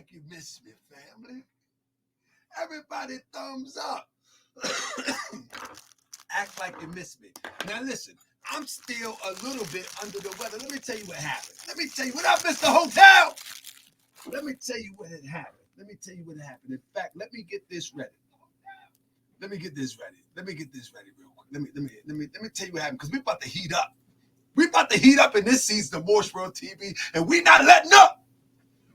like you miss me, family. Everybody thumbs up. Act like you miss me. Now listen, I'm still a little bit under the weather. Let me tell you what happened. Let me tell you what up, Mr. Hotel. Let me tell you what had happened. Let me tell you what happened. In fact, let me get this ready. Let me get this ready. Let me get this ready real quick. Let me tell you what happened, because we about to heat up. We about to heat up in this season of Morse World TV, and we not letting up.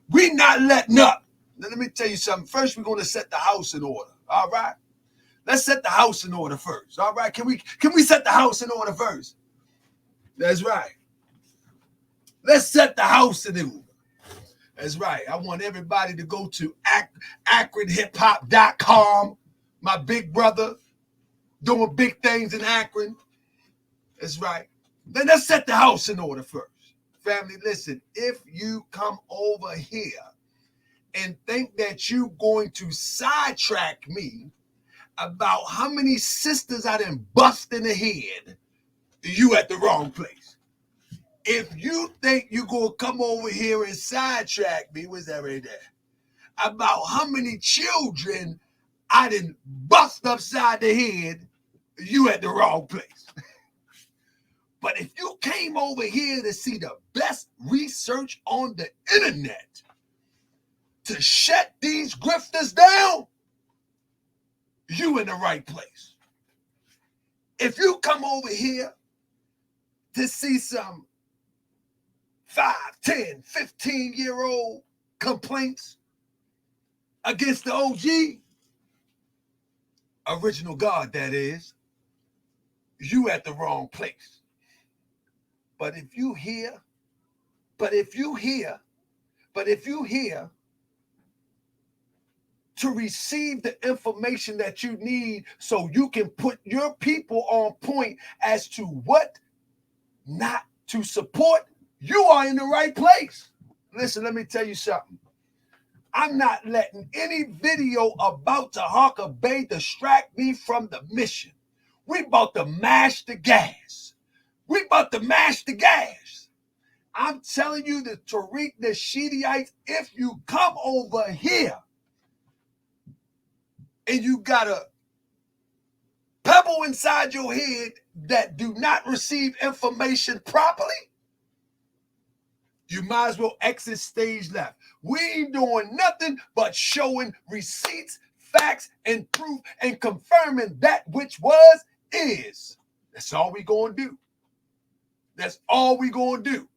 We not letting up. Now, let me tell you something. First, we're going to set the house in order. All right? Let's set the house in order first. All right? Can we set the house in order first? That's right. Let's set the house in order. That's right. I want everybody to go to AkronHipHop.com. My big brother doing big things in Akron. That's right. Then let's set the house in order first. Family, listen, if you come over here and think that you're going to sidetrack me about how many sisters I done bust in the head, you at the wrong place. If you think you're going to come over here and sidetrack me, what's that right there? About how many children I done bust upside the head, you at the wrong place. But if you came over here to see the best research on the internet to shut these grifters down, you in the right place. If you come over here to see some 5, 10, 15-year-old complaints against the OG, original God that is, you at the wrong place. But if you hear to receive the information that you need so you can put your people on point as to what not to support, you are in the right place. Listen, let me tell you something. I'm not letting any video about Tahaka Bay distract me from the mission. We about to mash the gas. We about to mash the gas. I'm telling you, the Tariq Nasheedites, if you come over here and you got a pebble inside your head that do not receive information properly, you might as well exit stage left. We ain't doing nothing but showing receipts, facts, and proof, and confirming that which was, is. That's all we gonna do. That's all we gonna do.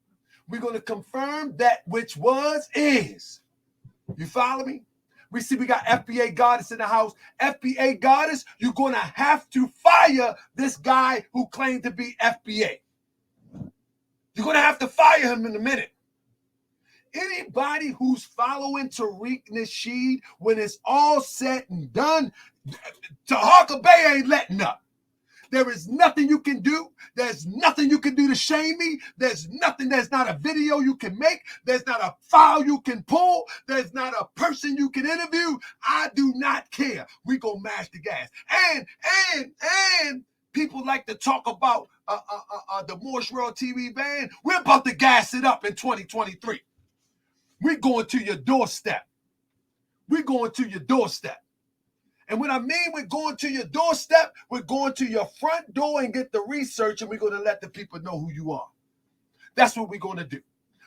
We're gonna confirm that which was, is. You follow me? We got FBA Goddess in the house. FBA Goddess, you're gonna have to fire this guy who claimed to be FBA. You're gonna have to fire him in a minute. Anybody who's following Tariq Nasheed, when it's all said and done, Tahaka Bay ain't letting up. There is nothing you can do. There's nothing you can do to shame me. There's nothing. There's not a video you can make. There's not a file you can pull. There's not a person you can interview. I do not care. We gonna mash the gas. And people like to talk about the Morse World TV ban. We're about to gas it up in 2023. We're going to your doorstep. We're going to your doorstep. And what I mean we're going to your doorstep, we're going to your front door and get the research, and we're going to let the people know who you are. That's what we're going to do.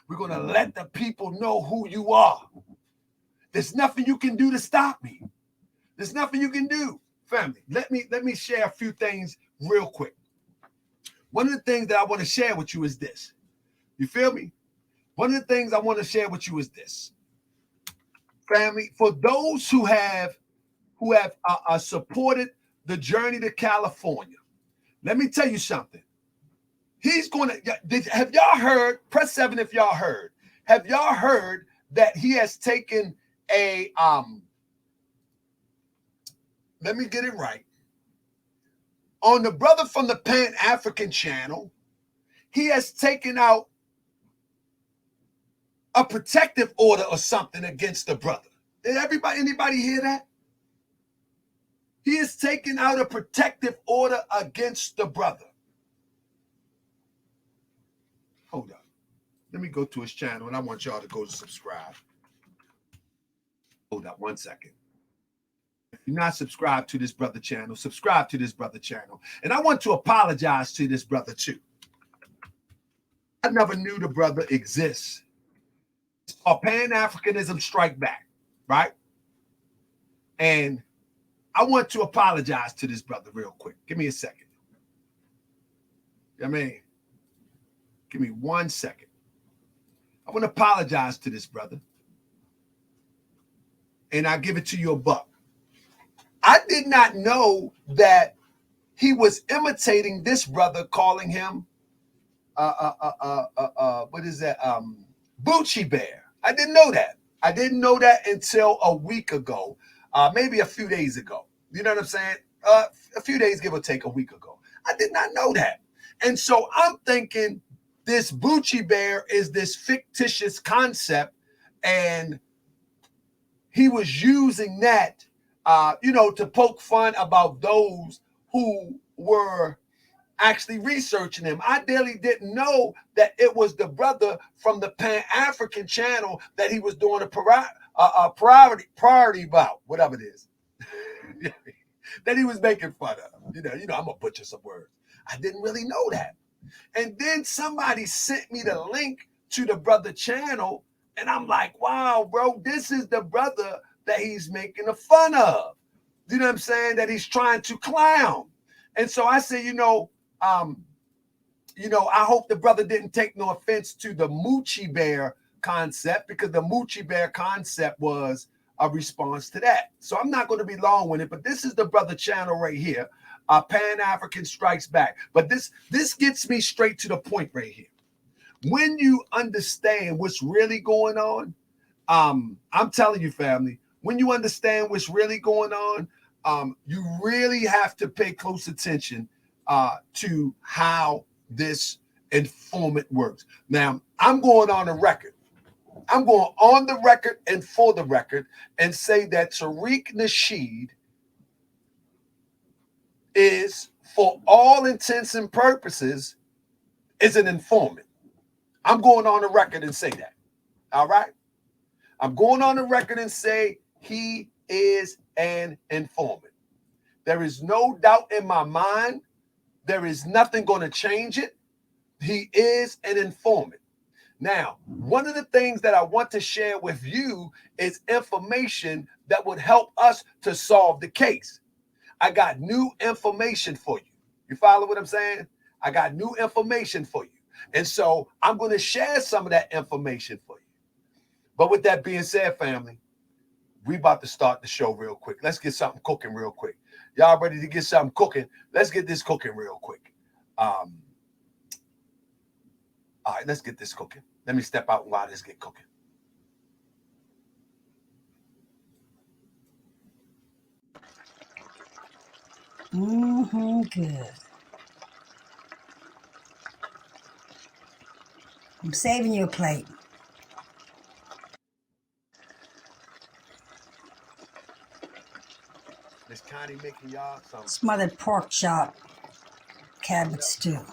We're going to let the people know who you are. There's nothing you can do to stop me. There's nothing you can do. Family, let me share a few things real quick. One of the things that I want to share with you is this. You feel me? One of the things I want to share with you is this. Family, for those who have supported the journey to California, let me tell you something. He's going to, have y'all heard, press 7 if y'all heard, have y'all heard that he has taken a, let me get it right, on the brother from the Pan-African channel, he has taken out a protective order or something against the brother. Did anybody hear that? He is taking out a protective order against the brother. Hold on. Let me go to his channel, and I want y'all to go to subscribe. Hold up 1 second. If you're not subscribed to this brother channel, subscribe to this brother channel. And I want to apologize to this brother too. I never knew the brother exists. It's called Pan-Africanism Strike Back, right? And I want to apologize to this brother real quick. Give me a second. I mean, give me 1 second. I want to apologize to this brother. And I'll give it to you a buck. I did not know that he was imitating this brother, calling him what is that? Bucci Bear. I didn't know that. I didn't know that until a week ago, maybe a few days ago. You know what I'm saying? A few days, give or take, a week ago. I did not know that. And so I'm thinking this Bucci Bear is this fictitious concept, and he was using that, to poke fun about those who were actually researching him. I really didn't know that it was the brother from the Pan-African channel that he was doing a priority about, whatever it is, that he was making fun of. I'm gonna butcher some words. I didn't really know that. And then somebody sent me the link to the brother channel, and I'm like, wow, bro, this is the brother that he's making a fun of. You know what I'm saying? That he's trying to clown. And so I said, I hope the brother didn't take no offense to the Moochie Bear concept, because the Moochie Bear concept was a response to that. So I'm not going to be long with it, but this is the brother channel right here. Pan-African Strikes Back. But this gets me straight to the point right here. When you understand what's really going on, I'm telling you, family, when you understand what's really going on, you really have to pay close attention to how this informant works. Now, I'm going on the record. I'm going on the record and for the record and say that Tariq Nasheed is, for all intents and purposes, is an informant. I'm going on the record and say that. All right? I'm going on the record and say he is an informant. There is no doubt in my mind. There is nothing going to change it. He is an informant. Now, one of the things that I want to share with you is information that would help us to solve the case. I got new information for you. You follow what I'm saying? I got new information for you. And so I'm going to share some of that information for you. But with that being said, family, we about to start the show real quick. Let's get something cooking real quick. Y'all ready to get something cooking? Let's get this cooking real quick. All right, let's get this cooking. Let me step out while this get cooking. Good. I'm saving you a plate. Miss Connie making y'all some Smothered pork chop, cabbage stew.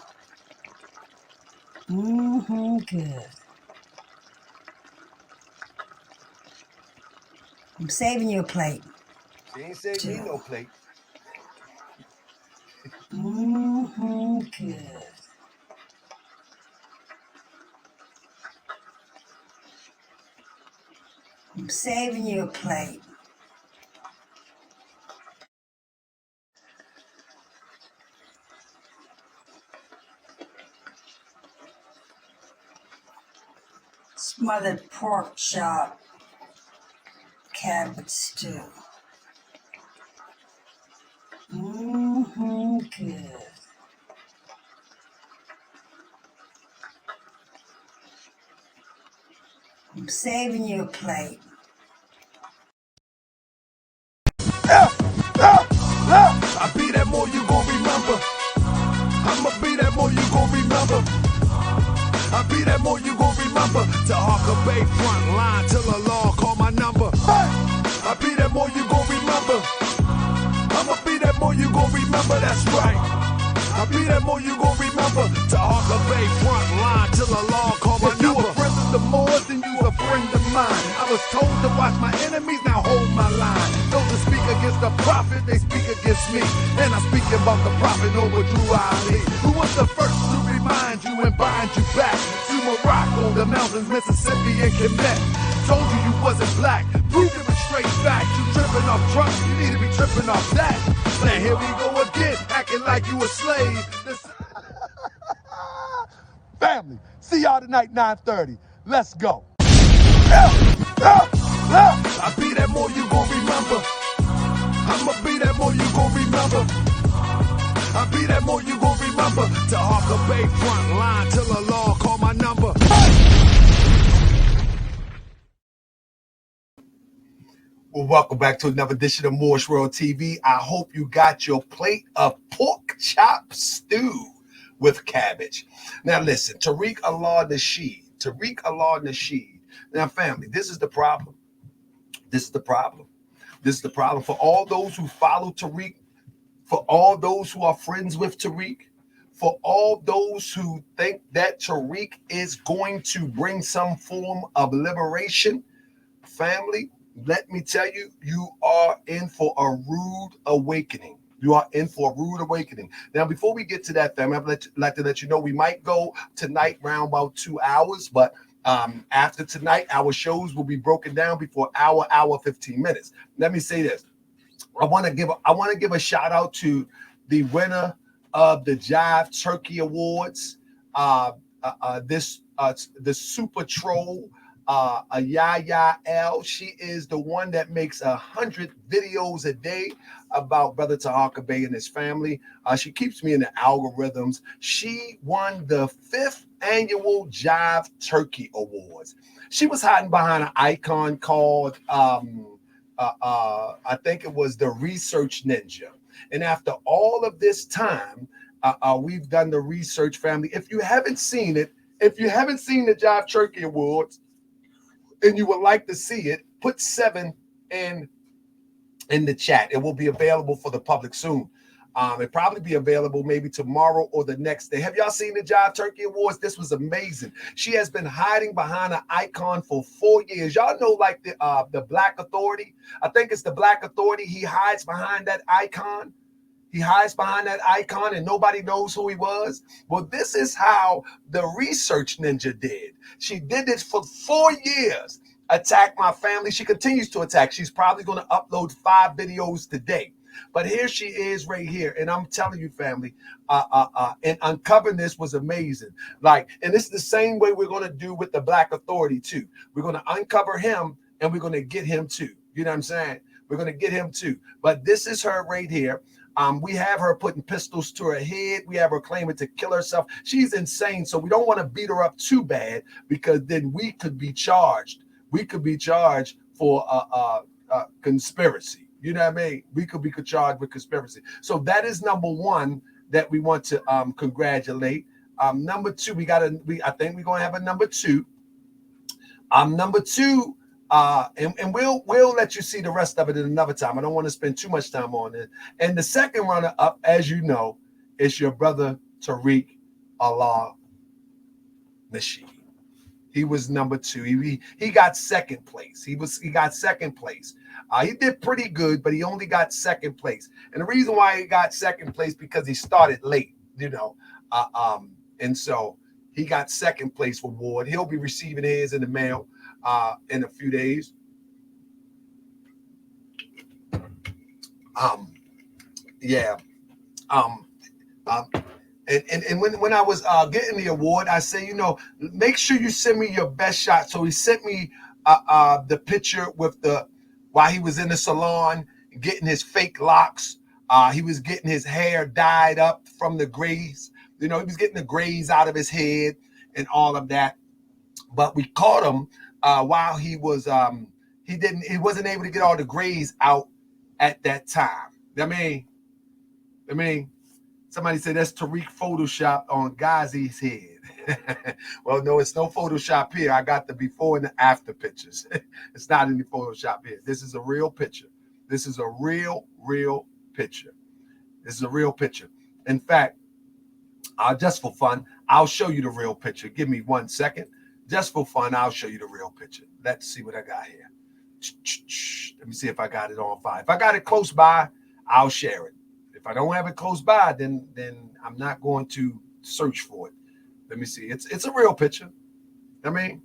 Good. I'm saving you a plate. She ain't saving me no plate. Good. I'm saving you a plate. Smothered pork chop, cabbage stew. Good. I'm saving you a plate. I be that more you gon' remember. I'ma be that more you gon' remember. I be that more you gon' remember. To Harker Bay front line till the law call my number. I be that more you gon' remember. I'ma be that more you gon' remember. That's right. I be that more you gon' remember. To Harker Bay front line till the law call my number. You a friend of the Moors, then you's a friend of mine. I was told to watch my enemies, now hold my line. Those that speak against the prophet, they speak against me. And I'm speaking about the prophet over Drew Ali, who was the first to remind you and bind you back to Morocco, the mountains, Mississippi, and Quebec. Told you you wasn't black, proved it with straight facts. You tripping off trucks, you need to be tripping off that. Now here we go again, acting like you a slave. Family, see y'all tonight, 9:30. Let's go. I be that more you gon' remember. I'ma be that more you gon' remember. I be that more you gon' remember. To Harker Bay front line till the law call my number. Well, welcome back to another edition of Moorish World TV. I hope you got your plate of pork chop stew with cabbage. Now listen, Tariq Nasheed. Now family, this is the problem. This is the problem for all those who follow Tariq, for all those who are friends with Tariq, for all those who think that Tariq is going to bring some form of liberation. Family, let me tell you, you are in for a rude awakening. You are in for a rude awakening. Now, before we get to that, family, I'd like to let you know we might go tonight around about 2 hours, but after tonight, our shows will be broken down before hour 15 minutes. Let me say this. I want to give a shout out to the winner of the Jive Turkey Awards. The Super Troll, Yaya L. She is the one that makes 100 videos a day about Brother Tahaka Bey and his family. She keeps me in the algorithms. She won the 5th annual Jive Turkey Awards. She was hiding behind an icon called I think it was the Research Ninja. And after all of this time, we've done the research, family. If you haven't seen it, if you haven't seen the Jive Turkey Awards and you would like to see it, put 7 in the chat. It will be available for the public soon. It'll probably be available maybe tomorrow or the next day. Have y'all seen the Jive Turkey Awards? This was amazing. She has been hiding behind an icon for 4 years. Y'all know, like the Black Authority. I think it's the Black Authority. He hides behind that icon. He hides behind that icon and nobody knows who he was. Well, this is how the Research Ninja did. She did this for 4 years. Attack my family. She continues to attack. She's probably going to upload 5 videos today. But here she is right here. And I'm telling you, family, and uncovering this was amazing. Like, and this is the same way we're going to do with the Black Authority too. We're going to uncover him and we're going to get him too. You know what I'm saying? We're going to get him too. But this is her right here. We have her putting pistols to her head. We have her claiming to kill herself. She's insane. So we don't want to beat her up too bad because then we could be charged. We could be charged for conspiracy. You know what I mean? We could be charged with conspiracy. So that is number one that we want to congratulate. Number two, I think we're gonna have a number two. Number two, and we'll let you see the rest of it in another time. I don't want to spend too much time on it. And the second runner up, as you know, is your brother Tariq Nasheed. He was number 2. He got second place. He got second place. He did pretty good, but he only got second place. And the reason why he got second place because he started late, you know. And so he got second place award. He'll be receiving his in the mail in a few days. And when I was getting the award, I said, you know, make sure you send me your best shot. So he sent me the picture with while he was in the salon getting his fake locks. He was getting his hair dyed up from the grays. You know, he was getting the grays out of his head and all of that. But we caught him while he was he wasn't able to get all the grays out at that time. I mean, somebody said that's Tariq Photoshop on Ghazi's head. Well, no, it's no Photoshop here. I got the before and the after pictures. It's not any Photoshop here. This is a real picture. This is a real picture. This is a real picture. In fact, just for fun, I'll show you the real picture. Give me 1 second. Just for fun, I'll show you the real picture. Let's see what I got here. Let me see if I got it on file. If I got it close by, I'll share it. If I don't have it close by, then I'm not going to search for it. Let me see. It's a real picture. I mean,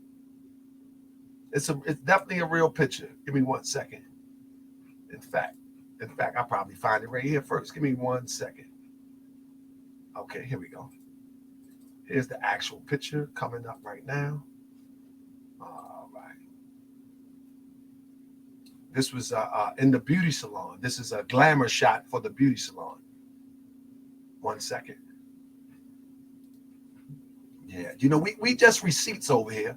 it's definitely a real picture. Give me 1 second. In fact, I'll probably find it right here first. Give me 1 second. Okay, here we go. Here's the actual picture coming up right now. All right. This was in the beauty salon. This is a glamour shot for the beauty salon. 1 second. Yeah, you know, we just receipts over here.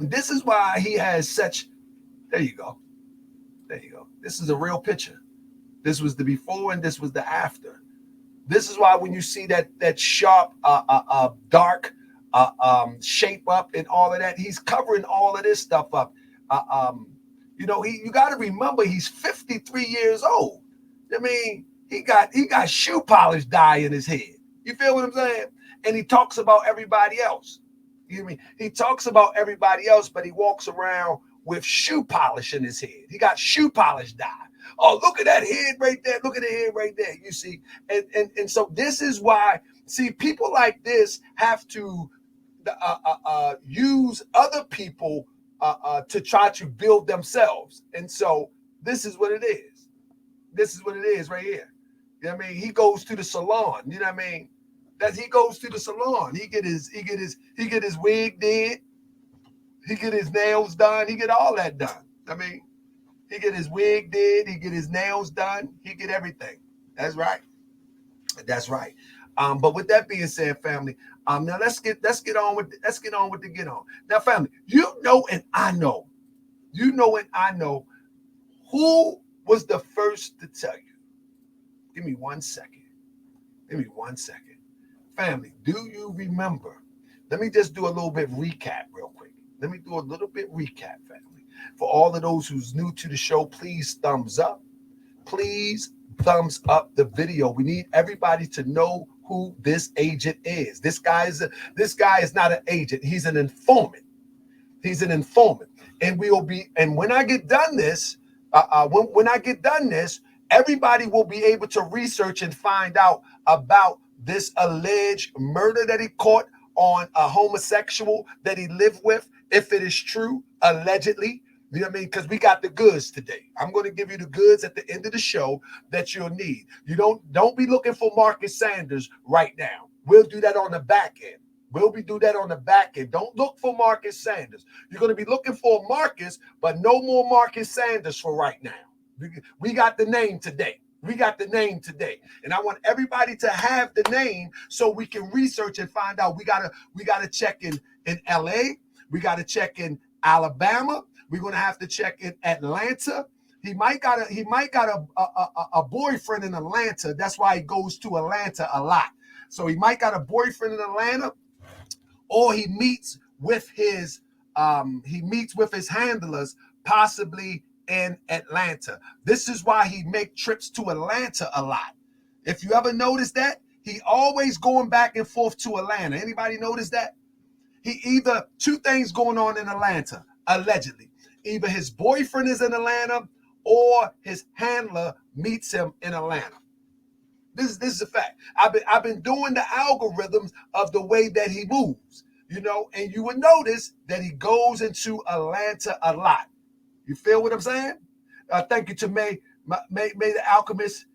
This is why he has such. There you go. There you go. This is a real picture. This was the before and this was the after. This is why when you see that sharp, dark shape up and all of that, he's covering all of this stuff up. You know, you got to remember he's 53 years old. I mean, he got shoe polish dye in his head. You feel what I'm saying? And he talks about everybody else. You know what I mean? He talks about everybody else, but he walks around with shoe polish in his head. He got shoe polish dye. Oh, look at that head right there. Look at the head right there. You see, and so this is why, see, people like this have to use other people to try to build themselves. And so this is what it is. This is what it is right here. You know what I mean? He goes to the salon. You know what I mean? He goes to the salon. He get his wig did. He get his nails done. He get all that done. I mean, he get his wig did. He get his nails done. He get everything. That's right. That's right. But with that being said, family, now let's get on with the get on. Now, family, you know and I know who was the first to tell you. Give me 1 second. Give me 1 second. Family, do you remember? Let me just do a little bit recap real quick. Let me do a little bit recap, family. For all of those who's new to the show, please thumbs up. Please thumbs up the video. We need everybody to know who this agent is. This guy is not an agent. He's an informant. He's an informant. And when I get done this, everybody will be able to research and find out about this alleged murder that he caught on a homosexual that he lived with, if it is true, allegedly. You know what I mean? Because we got the goods today. I'm going to give you the goods at the end of the show that you'll need. You don't be looking for Marcus Sanders right now. We'll do that on the back end. Do that on the back end. Don't look for Marcus Sanders. You're going to be looking for Marcus, but no more Marcus Sanders for right now. We got the name today. We got the name today. And I want everybody to have the name so we can research and find out. We gotta check in LA. We gotta check in Alabama. We're gonna have to check in Atlanta. He might got a boyfriend in Atlanta. That's why he goes to Atlanta a lot. So he might got a boyfriend in Atlanta, or he meets with his handlers, possibly in Atlanta. This is why he make trips to Atlanta a lot. If you ever notice that, he always going back and forth to Atlanta. Anybody notice that? He either two things going on in Atlanta, allegedly. Either his boyfriend is in Atlanta or his handler meets him in Atlanta. This is a fact. I've been doing the algorithms of the way that he moves, you know, and you would notice that he goes into Atlanta a lot. You feel what I'm saying? Thank you to May the Alchemist.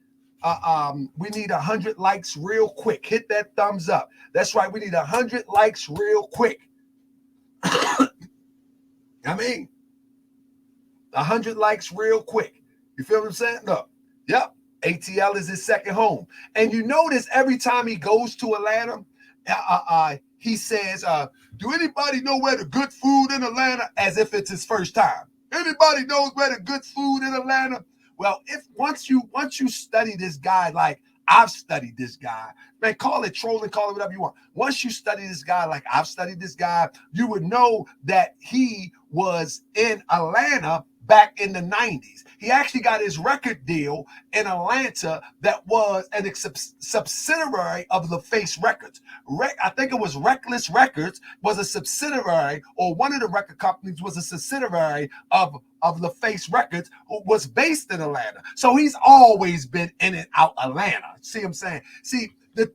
We need 100 likes real quick. Hit that thumbs up. That's right. We need 100 likes real quick. I mean, 100 likes real quick. You feel what I'm saying? Look. Yep. ATL is his second home. And you notice every time he goes to Atlanta, he says, do anybody know where the good food in Atlanta? As if it's his first time. Anybody knows where the good food in Atlanta? Well, if once you study this guy, like I've studied this guy, man, call it trolling, call it whatever you want. Once you study this guy, like I've studied this guy, you would know that he was in Atlanta back in the 90s. He actually got his record deal in Atlanta that was a subsidiary of LaFace Records. I think it was Reckless Records was a subsidiary, or one of the record companies was a subsidiary of LaFace Records, who was based in Atlanta. So he's always been in and out Atlanta. See what I'm saying? See, the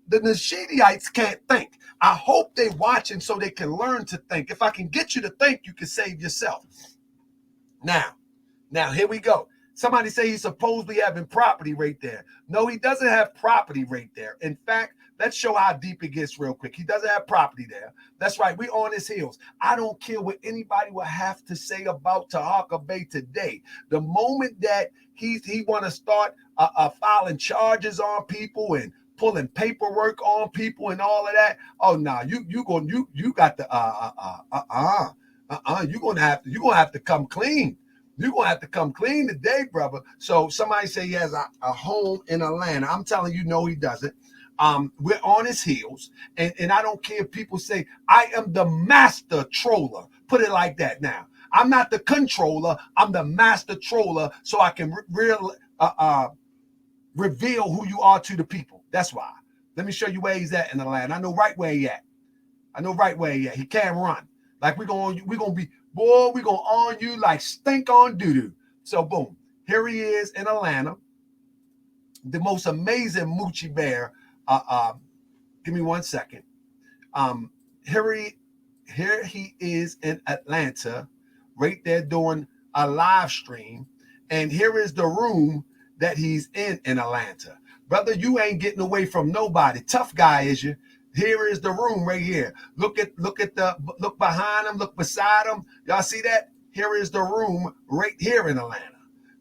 Nasheedites can't think. I hope they watching so they can learn to think. If I can get you to think, you can save yourself. Now, here we go. Somebody say he's supposedly having property right there. No, he doesn't have property right there. In fact, let's show how deep it gets real quick. He doesn't have property there. That's right. We on his heels. I don't care what anybody will have to say about Tahaka Bay today. The moment that he want to start filing charges on people and pulling paperwork on people and all of that. Oh no, you got the you're gonna have to come clean. You're gonna have to come clean today, brother. So somebody say he has a home in Atlanta. I'm telling you, no, he doesn't. We're on his heels, and I don't care if people say I am the master troller. Put it like that. Now, I'm not the controller. I'm the master troller, so I can reveal who you are to the people. That's why. Let me show you where he's at in Atlanta. I know right where he at. He can't run. Like we're gonna be, boy, we're gonna on you like stink on doo-doo. So boom, here he is in Atlanta. The most amazing Moochie Bear. Give me 1 second. Here he is in Atlanta, right there doing a live stream. And here is the room that he's in Atlanta. Brother, you ain't getting away from nobody. Tough guy is you. Here is the room right here. Look behind him, look beside him. Y'all see that? Here is the room right here in Atlanta.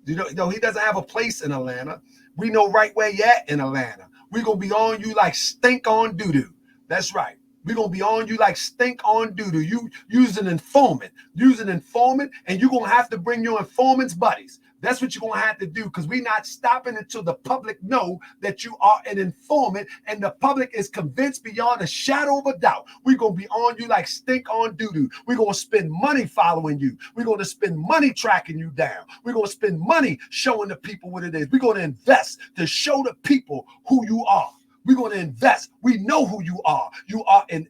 You know, he doesn't have a place in Atlanta. We know right where you at in Atlanta. We're gonna be on you like stink on doo-doo. That's right. We're gonna be on you like stink on doo-doo. You use an informant, and you're gonna have to bring your informant's buddies. That's what you're going to have to do, because we're not stopping until the public know that you are an informant and the public is convinced beyond a shadow of a doubt. We're going to be on you like stink on doo-doo. We're going to spend money following you. We're going to spend money tracking you down. We're going to spend money showing the people what it is. We're going to invest to show the people who you are. We're going to invest. We know who you are. You are an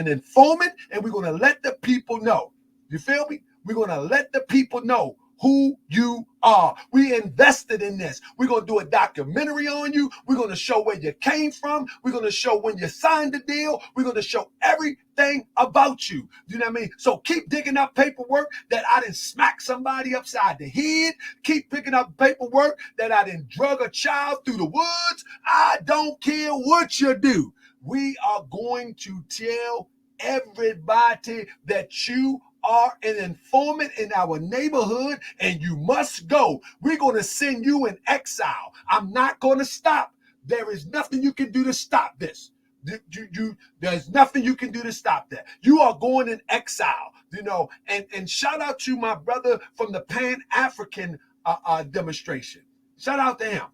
informant, and we're going to let the people know. You feel me? We're going to let the people know who you are. We invested in this. We're going to do a documentary on you. We're going to show where you came from. We're going to show when you signed the deal. We're going to show everything about you. You know what I mean? So keep digging up paperwork that I didn't smack somebody upside the head. Keep picking up paperwork that I didn't drug a child through the woods. I don't care what you do. We are going to tell everybody that you are an informant in our neighborhood, and you must go. We're going to send you in exile. I'm not going to stop. There is nothing you can do to stop this. There's nothing you can do to stop that. You are going in exile, you know. And shout out to my brother from the Pan-African demonstration. Shout out to him.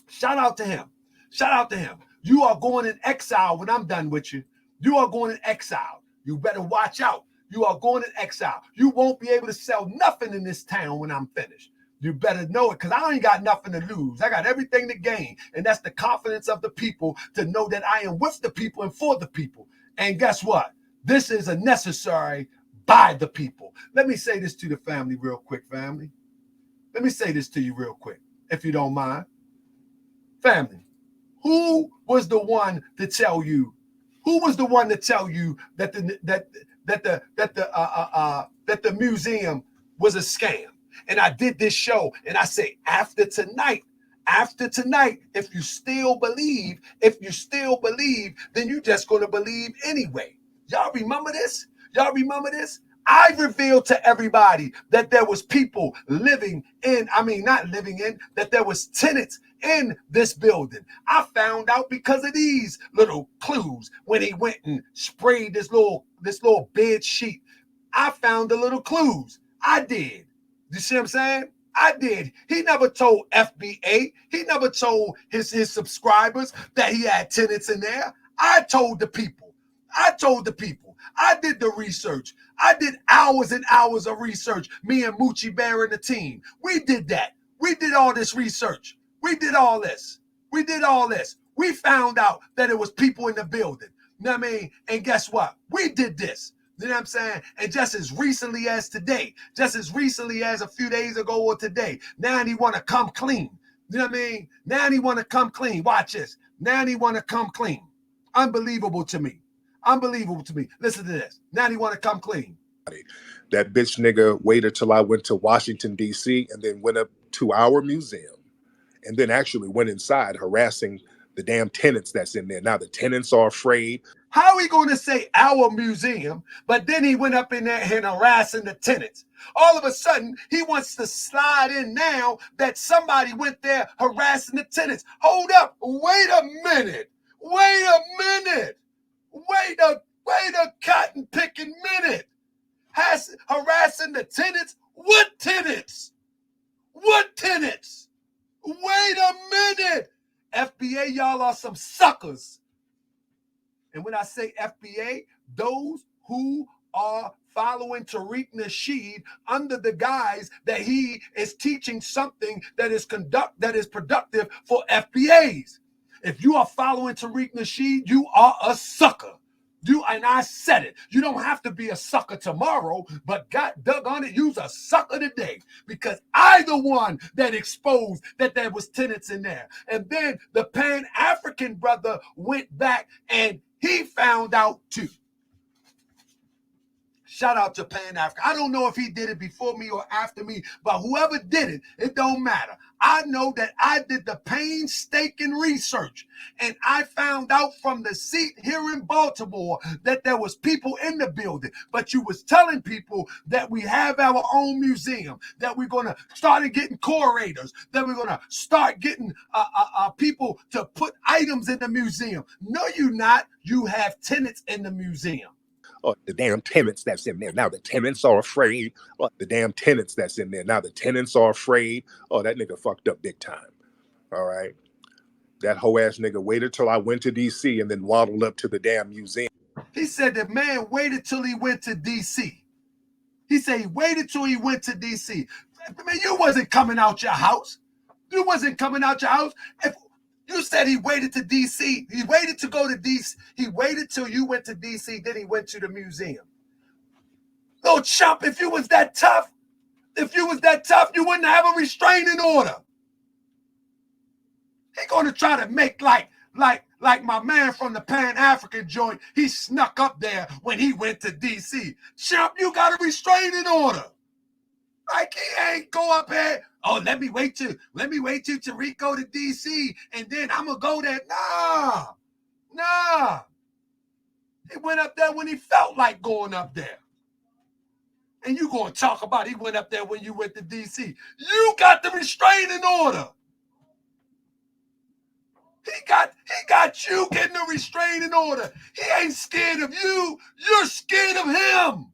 Shout out to him. Shout out to him. You are going in exile when I'm done with you. You are going in exile. You better watch out. You are going in exile. You won't be able to sell nothing in this town when I'm finished. You better know it, because I ain't got nothing to lose. I got everything to gain. And that's the confidence of the people, to know that I am with the people and for the people. And guess what? This is a necessary by the people. Let me say this to the family real quick, family. Let me say this to you real quick, if you don't mind. Family, who was the one to tell you? Who was the one to tell you that the museum was a scam? And I did this show, and I say, after tonight, if you still believe, then you're just going to believe anyway. Y'all remember this? I revealed to everybody that there was people that there was tenants in this building. I found out because of these little clues. When he went and sprayed this little bed sheet, I found the little clues. I did. You see what I'm saying? I did. He never told FBA. He never told his subscribers that he had tenants in there. I told the people. I did the research. I did hours and hours of research. Me and Moochie Bear and the team. We did that. We did all this research. We did all this. We did all this. We found out that it was people in the building. You know what I mean? And guess what? We did this. You know what I'm saying? And just as recently as today, just as recently as a few days ago or today, now he want to come clean. You know what I mean? Now he want to come clean. Watch this. Now he want to come clean. Unbelievable to me. Unbelievable to me. Listen to this. Now he want to come clean. That bitch nigga waited till I went to Washington, D.C. and then went up to our museum and then actually went inside harassing the damn tenants that's in there. Now the tenants are afraid. How are we going to say our museum, but then he went up in there and harassing the tenants? All of a sudden, he wants to slide in now that somebody went there harassing the tenants. Hold up. Wait a minute. Wait a minute. Wait a cotton picking minute. Harassing the tenants? What tenants? What tenants? Wait a minute. FBA, y'all are some suckers. And when I say FBA, those who are following Tariq Nasheed under the guise that he is teaching something that is productive for FBAs. If you are following Tariq Nasheed, you are a sucker. And I said it. You don't have to be a sucker tomorrow, but God doggone it, you's a sucker today. Because I the one that exposed that there was tenants in there. And then the Pan-African brother went back and he found out too. Shout out to Pan-African. I don't know if he did it before me or after me, but whoever did it, it don't matter. I know that I did the painstaking research, and I found out from the seat here in Baltimore that there was people in the building, but you was telling people that we have our own museum, that we're going to start getting curators, that we're going to start getting people to put items in the museum. No, you not. You have tenants in the museum. Oh, the damn tenants that's in there. Now the tenants are afraid. Oh, the damn tenants that's in there. Now the tenants are afraid. Oh, that nigga fucked up big time. All right. That hoe ass nigga waited till I went to D.C. and then waddled up to the damn museum. He said the man waited till he went to D.C. He said he waited till he went to D.C. Man, you wasn't coming out your house. You wasn't coming out your house. If you said he waited to D.C. He waited to go to D.C. He waited till you went to D.C., then he went to the museum. Little chump, if you was that tough, you wouldn't have a restraining order. He gonna try to make like my man from the Pan-African joint, he snuck up there when he went to D.C. Chump, you got a restraining order. Like he ain't go up here. Oh, let me wait till Tariq go to D.C. and then I'm gonna go there. Nah. He went up there when he felt like going up there. And you gonna talk about he went up there when you went to D.C. You got the restraining order. He got you getting a restraining order. He ain't scared of you. You're scared of him.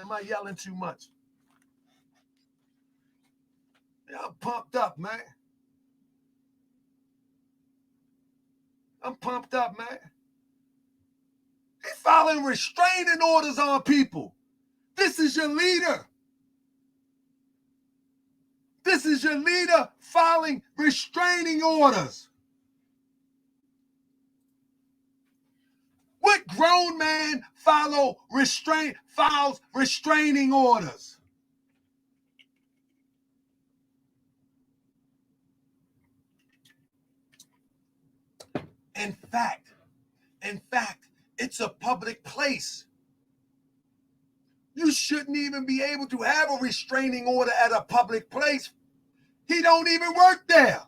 Am I yelling too much? Yeah, I'm pumped up, man. I'm pumped up, man. He's filing restraining orders on people. This is your leader. This is your leader filing restraining orders. What grown man files restraining orders? In fact, it's a public place. You shouldn't even be able to have a restraining order at a public place. He don't even work there.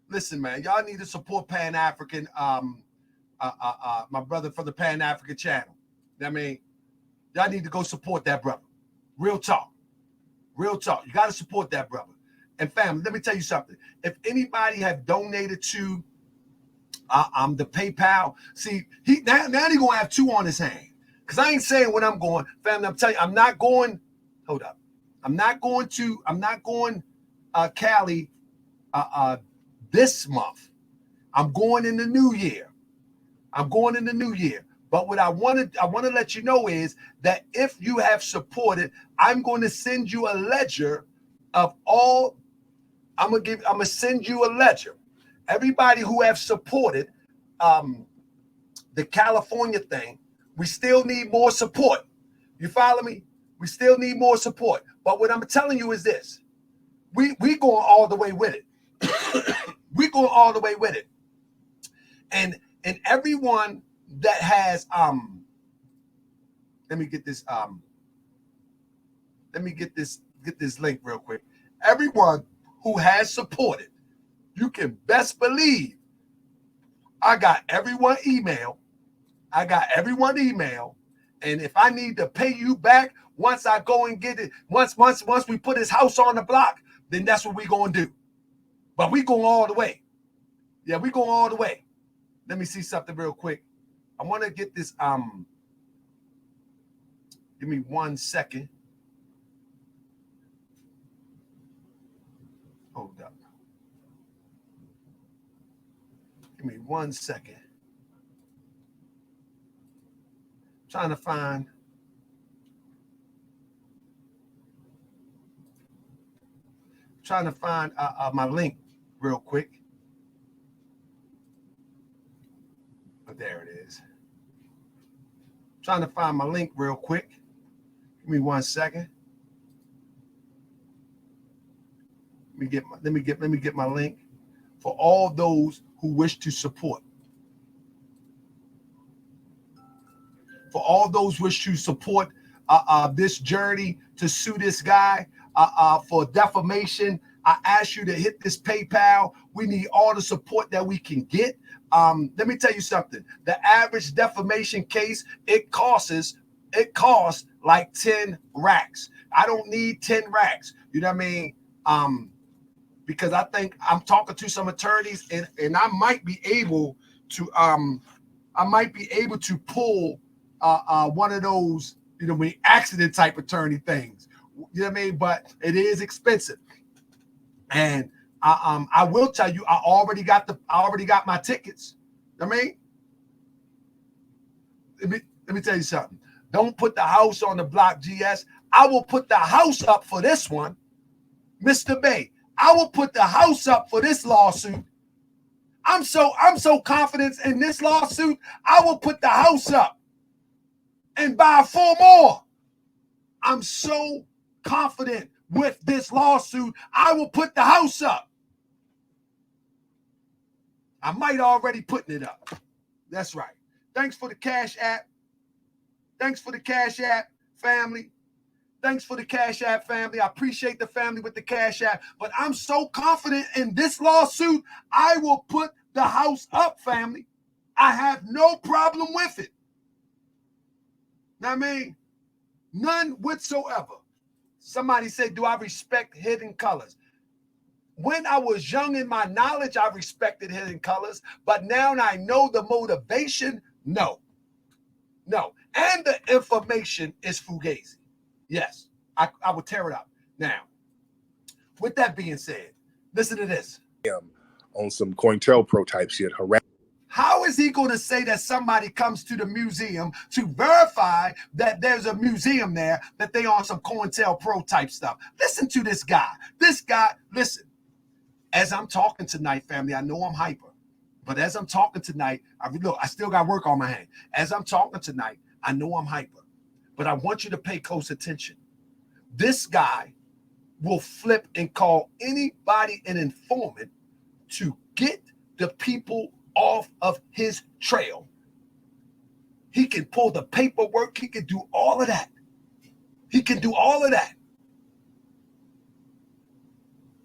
Listen, man, y'all need to support Pan-African, my brother from the Pan-African channel. I mean, y'all need to go support that brother. Real talk. You got to support that brother. And family, let me tell you something. If anybody have donated to the PayPal, see, now he gonna have two on his hand. Because I ain't saying when I'm going. Family, I'm telling you, I'm not going. Hold up. I'm not going Cali this month. I'm going in the new year. I'm going in the new year. But what I want to let you know is that if you have supported, I'm going to send you a ledger of all. I'm gonna send you a ledger. Everybody who have supported the California thing, we still need more support. You follow me? We still need more support. But what I'm telling you is this: we going all the way with it. We going all the way with it. And everyone that has let me get this link real quick. Everyone who has supported, you can best believe I got everyone email. And if I need to pay you back once I go and get it, once we put his house on the block, then that's what we gonna do. But we going all the way. Yeah, we going all the way. Let me see something real quick. I want to get this. Give me 1 second. Hold up. Give me 1 second. Trying to find. My link real quick. But there it is. Trying to find my link real quick. Give me 1 second. Let me get my link for all those who wish to support. For all those who wish to support this journey to sue this guy for defamation, I ask you to hit this PayPal. We need all the support that we can get. Let me tell you something. The average defamation case, it costs like 10 racks. I don't need 10 racks. You know what I mean? Because I think I'm talking to some attorneys and I might be able to pull one of those, accident type attorney things. You know what I mean? But it is expensive. And I will tell you, I already got my tickets. I mean, let me tell you something. Don't put the house on the block, GS. I will put the house up for this one, Mr. Bay. I will put the house up for this lawsuit. I'm so confident in this lawsuit. I will put the house up and buy 4 more. I'm so confident with this lawsuit. I will put the house up. I might already putting it up. That's right. Thanks for the Cash App. Thanks for the Cash App, family. Thanks for the Cash App, family. I appreciate the family with the Cash App. But I'm so confident in this lawsuit, I will put the house up, family. I have no problem with it. Know what I mean? None whatsoever. Somebody said, do I respect Hidden Colors? When I was young in my knowledge, I respected Hidden Colors. But now I know the motivation, no. And the information is fugazi. Yes, I will tear it up. Now, with that being said, listen to this. On some COINTELPRO type shit, How is he going to say that somebody comes to the museum to verify that there's a museum there, that they on some COINTELPRO type stuff? Listen to this guy. Listen. As I'm talking tonight, family, I know I'm hyper. But as I'm talking tonight, I still got work on my hand. As I'm talking tonight, I know I'm hyper. But I want you to pay close attention. This guy will flip and call anybody an informant to get the people off of his trail. He can pull the paperwork. He can do all of that.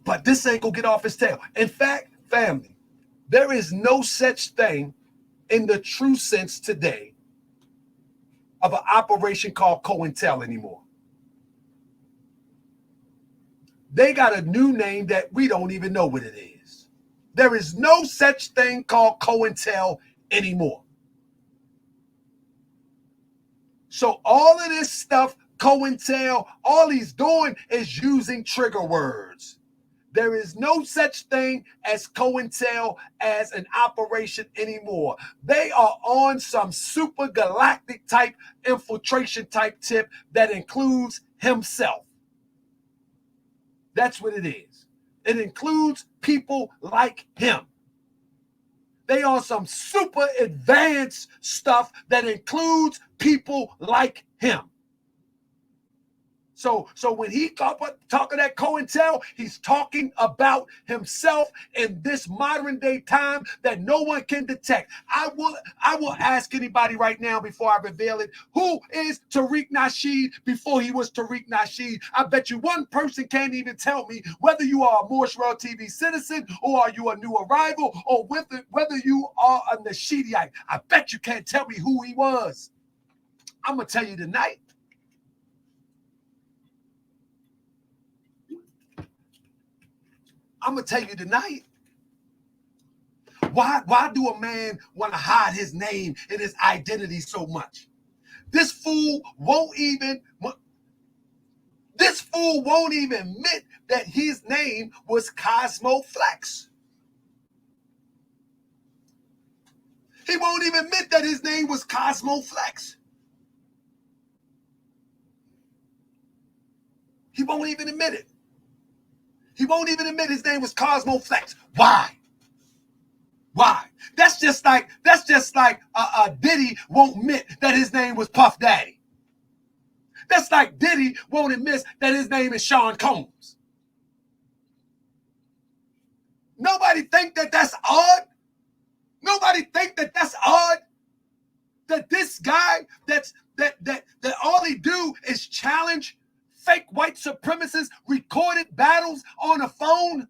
But this ain't gonna get off his tail. In fact, family, there is no such thing in the true sense today of an operation called COINTEL anymore. They got a new name that we don't even know what it is. There is no such thing called COINTEL anymore. So all of this stuff, COINTEL, all he's doing is using trigger words. There is no such thing as COINTEL as an operation anymore. They are on some super galactic type infiltration type tip that includes himself. That's what it is. It includes people like him. They are some super advanced stuff that includes people like him. So when he talking that COINTEL, he's talking about himself in this modern day time that no one can detect. I will ask anybody right now before I reveal it, who is Tariq Nasheed before he was Tariq Nasheed? I bet you one person can't even tell me whether you are a Moorish World TV citizen or are you a new arrival or whether you are a Nasheedite. I bet you can't tell me who he was. I'm going to tell you tonight. I'm going to tell you tonight. Why do a man want to hide his name and his identity so much? This fool won't even admit that his name was Cosmo Flex. He won't even admit that his name was Cosmo Flex. He won't even admit it. He won't even admit his name was Cosmo Flex. Why? Why? That's just like Diddy won't admit that his name was Puff Daddy. That's like Diddy won't admit that his name is Sean Combs. Nobody think that that's odd. Nobody think that that's odd. That this guy that all he do is challenge fake white supremacists recorded battles on a phone.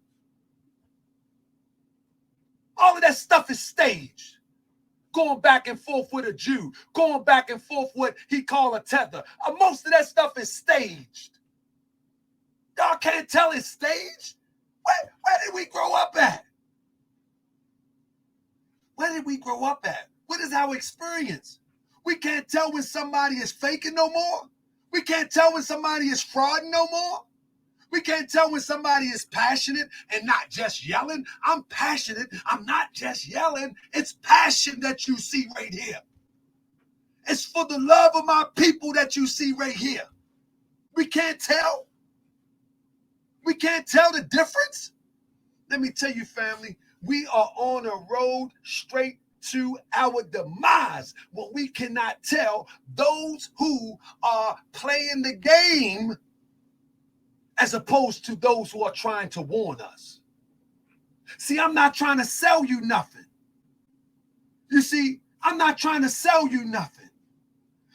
All of that stuff is staged. Going back and forth with a Jew, going back and forth with he called a tether. Most of that stuff is staged. Y'all can't tell it's staged. Where did we grow up at? Where did we grow up at? What is our experience? We can't tell when somebody is faking no more. We can't tell when somebody is frauding no more. We can't tell when somebody is passionate and not just yelling. I'm passionate. I'm not just yelling. It's passion that you see right here. It's for the love of my people that you see right here. We can't tell. We can't tell the difference. Let me tell you, family, we are on a road straight to our demise when we cannot tell those who are playing the game as opposed to those who are trying to warn us. See, I'm not trying to sell you nothing. You see, I'm not trying to sell you nothing.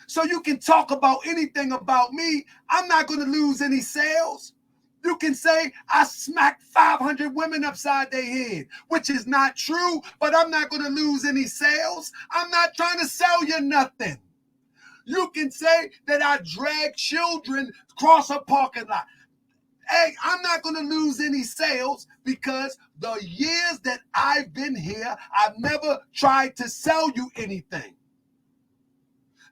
So you can talk about anything about me. I'm not going to lose any sales. You can say I smacked 500 women upside their head, which is not true, but I'm not going to lose any sales. I'm not trying to sell you nothing. You can say that I dragged children across a parking lot. Hey, I'm not going to lose any sales because the years that I've been here, I've never tried to sell you anything.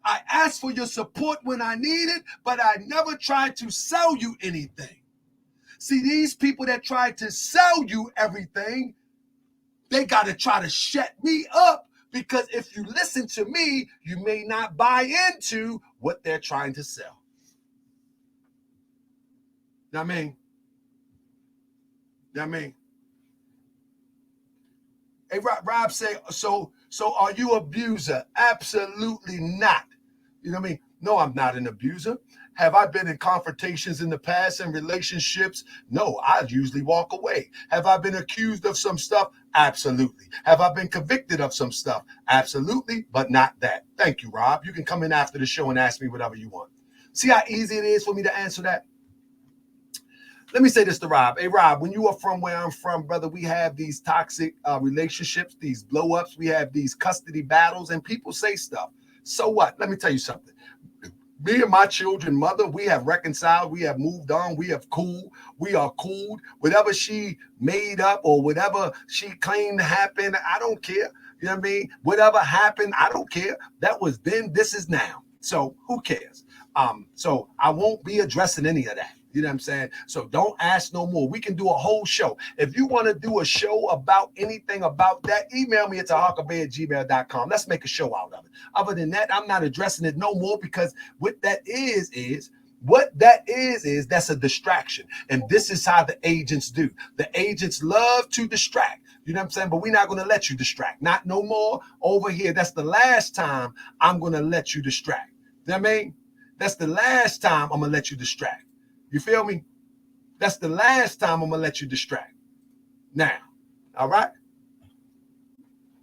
I asked for your support when I need it, but I never tried to sell you anything. See, these people that try to sell you everything, they got to try to shut me up because if you listen to me, you may not buy into what they're trying to sell. You know what I mean? You know what I mean? Hey, Rob say, so are you an abuser? Absolutely not. You know what I mean? No, I'm not an abuser. Have I been in confrontations in the past and relationships? No, I usually walk away. Have I been accused of some stuff? Absolutely. Have I been convicted of some stuff? Absolutely, but not that. Thank you, Rob. You can come in after the show and ask me whatever you want. See how easy it is for me to answer that? Let me say this to Rob. Hey, Rob, when you are from where I'm from, brother, we have these toxic relationships, these blow-ups. We have these custody battles, and people say stuff. So what? Let me tell you something. Me and my children, mother, we have reconciled. We have moved on. We have cooled. We are cooled. Whatever she made up or whatever she claimed to happen, I don't care. You know what I mean? Whatever happened, I don't care. That was then. This is now. So who cares? So I won't be addressing any of that. You know what I'm saying? So don't ask no more. We can do a whole show. If you want to do a show about anything about that, email me at taharkabay@gmail.com. Let's make a show out of it. Other than that, I'm not addressing it no more, because what that is that's a distraction. And this is how the agents do. The agents love to distract. You know what I'm saying? But we're not going to let you distract. Not no more over here. That's the last time I'm going to let you distract. You know what I mean? That's the last time I'm going to let you distract. You feel me? That's the last time I'm going to let you distract. Now, all right?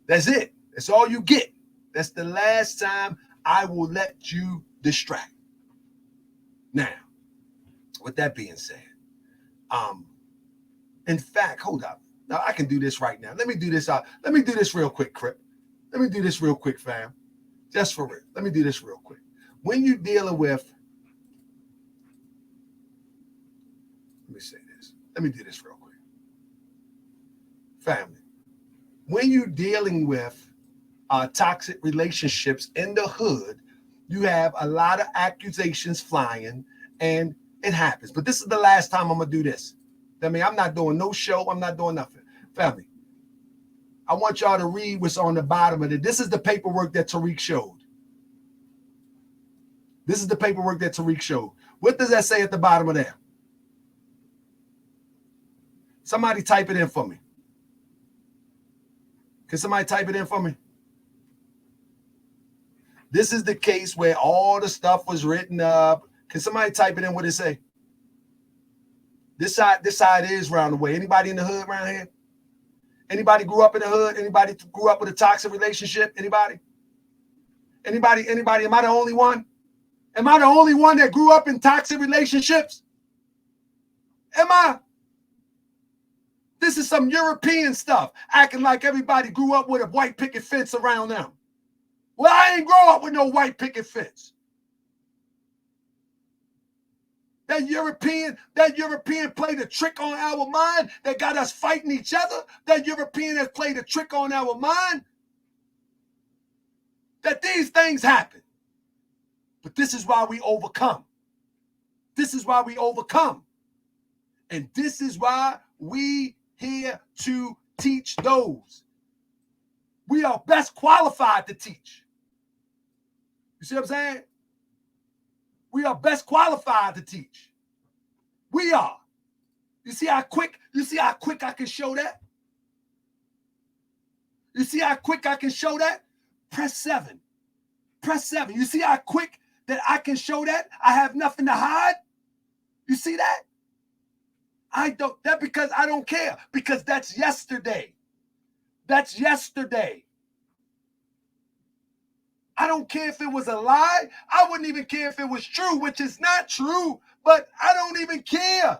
That's it. That's all you get. That's the last time I will let you distract. Now, with that being said, in fact, hold up. Now I can do this right now. Let me do this. Let me do this real quick, Crip. Let me do this real quick, fam. Just for real. Let me do this real quick. When you're dealing with, let me say this. Let me do this real quick. Family, when you're dealing with toxic relationships in the hood, you have a lot of accusations flying, and it happens. But this is the last time I'm going to do this. I mean, I'm not doing no show. I'm not doing nothing. Family, I want y'all to read what's on the bottom of it. This is the paperwork that Tariq showed. This is the paperwork that Tariq showed. What does that say at the bottom of there? Somebody type it in for me. Can somebody type it in for me? This is the case where all the stuff was written up. Can somebody type it in? What it say? This side it is around the way. Anybody in the hood around here? Anybody grew up in the hood? Anybody grew up with a toxic relationship? Anybody? Anybody? Am I the only one? Am I the only one that grew up in toxic relationships? Am I? This is some European stuff, acting like everybody grew up with a white picket fence around them. Well, I ain't grow up with no white picket fence. That European played a trick on our mind that got us fighting each other. That European has played a trick on our mind that these things happen. But this is why we overcome. This is why we overcome. And this is why we here to teach those. We are best qualified to teach. You see what I'm saying? We are best qualified to teach. We are. You see how quick I can show that? You see how quick I can show that? Press 7. Press 7. You see how quick that I can show that? I have nothing to hide. You see that? Because I don't care. Because that's yesterday. That's yesterday. I don't care if it was a lie. I wouldn't even care if it was true, which is not true, but I don't even care.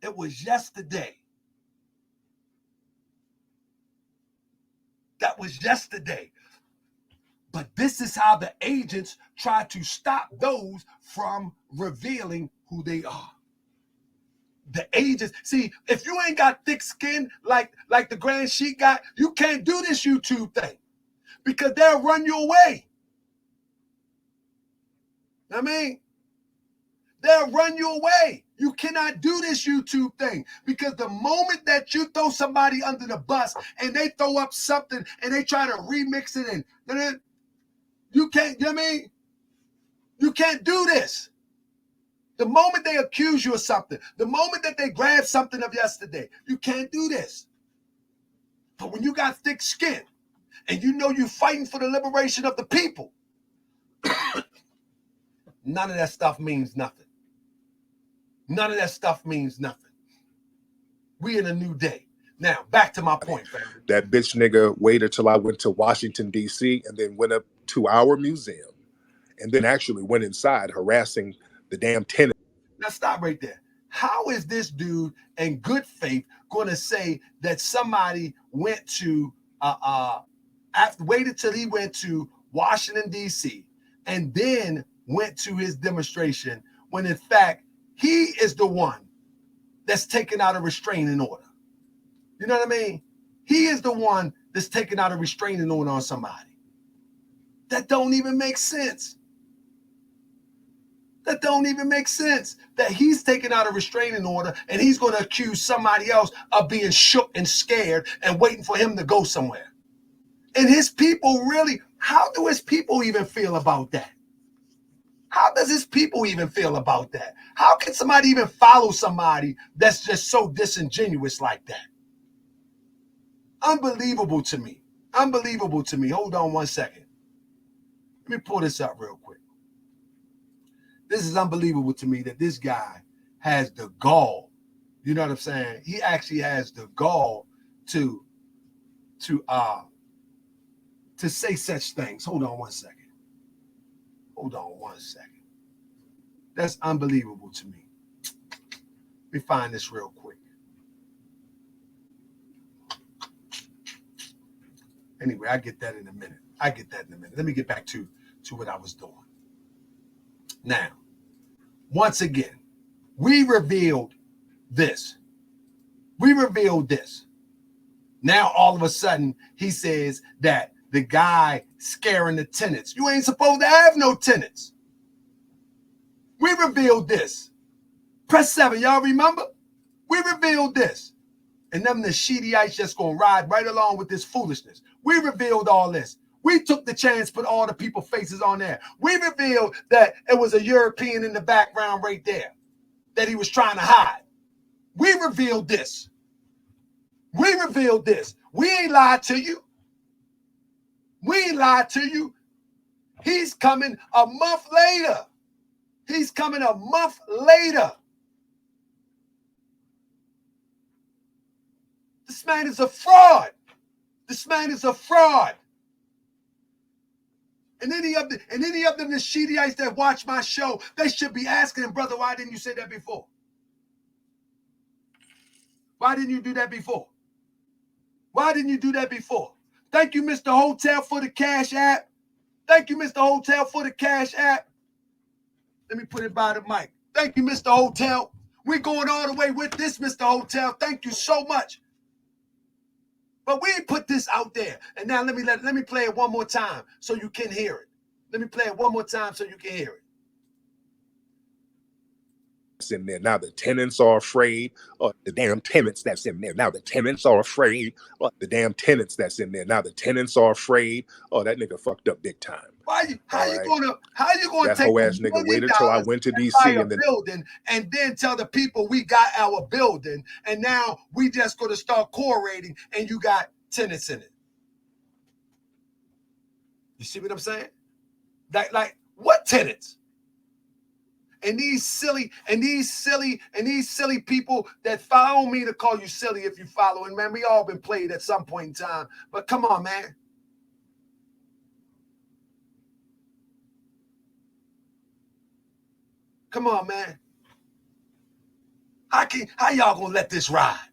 It was yesterday. That was yesterday. But this is how the agents try to stop those from revealing who they are. The agents, see, if you ain't got thick skin like the Grand Sheik got, you can't do this YouTube thing because they'll run you away. I mean, they'll run you away. You cannot do this YouTube thing because the moment that you throw somebody under the bus and they throw up something and they try to remix it and then you can't, you know what I mean? You can't do this. The moment they accuse you of something, the moment that they grab something of yesterday, you can't do this. But when you got thick skin and you know you're fighting for the liberation of the people, none of that stuff means nothing. None of that stuff means nothing. We in a new day. Now, back to my point, family. That bitch nigga waited till I went to Washington, D.C. and then went up to our museum and then actually went inside harassing the damn tenant. Now, stop right there. How is this dude in good faith going to say that somebody went to, waited till he went to Washington, D.C. and then went to his demonstration when in fact he is the one that's taking out a restraining order? You know what I mean? He is the one that's taking out a restraining order on somebody. That don't even make sense. That don't even make sense. That he's taking out a restraining order and he's going to accuse somebody else of being shook and scared and waiting for him to go somewhere. And his people really, how do his people even feel about that? How does his people even feel about that? How can somebody even follow somebody that's just so disingenuous like that? Unbelievable to me. Unbelievable to me. Hold on one second. Let me pull this up real quick. This is unbelievable to me that this guy has the gall. You know what I'm saying? He actually has the gall to say such things. Hold on one second. Hold on one second. That's unbelievable to me. Let me find this real quick. Anyway, I get that in a minute. Let me get back to what I was doing. Now, once again, we revealed this. Now, all of a sudden, he says that the guy scaring the tenants. You ain't supposed to have no tenants. We revealed this. Press 7, y'all remember? We revealed this. And them Nasheedites just going to ride right along with this foolishness. We revealed all this. We took the chance, put all the people faces on there. We revealed that it was a European in the background right there that he was trying to hide. We revealed this. We revealed this. We ain't lied to you. We ain't lied to you. He's coming a month later. He's coming a month later. This man is a fraud. This man is a fraud. And any of the Nasheedites that watch my show, they should be asking him, brother, why didn't you say that before? Why didn't you do that before? Why didn't you do that before? Thank you, Mr. Hotel, for the Cash App. Thank you, Mr. Hotel, for the Cash App. Let me put it by the mic. Thank you, Mr. Hotel. We're going all the way with this, Mr. Hotel. Thank you so much. But we put this out there. And now let me play it one more time so you can hear it. Let me play it one more time so you can hear it. In there. Now the tenants are afraid. The damn tenants that's in there. Now the tenants are afraid. The damn tenants that's in there. Now the tenants are afraid. Oh, that nigga fucked up big time. How you gonna that take whole ass nigga waited till I went to DC and building and then tell the people we got our building and now we just gonna start correlating and you got tenants in it. You see what I'm saying? Like what tenants? And these silly people that follow me to call you silly if you follow. And man, we all been played at some point in time. But come on, man. Come on, man. How y'all gonna let this ride?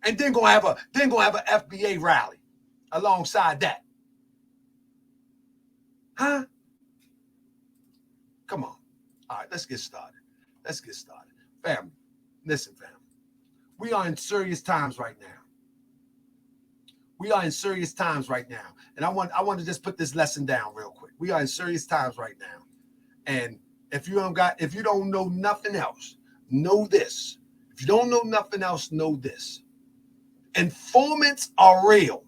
And then gonna have a FBA rally alongside that. Huh? Come on. All right, let's get started. Family, listen, family. We are in serious times right now. And I want to just put this lesson down real quick. We are in serious times right now. And if you don't know nothing else, know this. If you don't know nothing else, know this. Informants are real.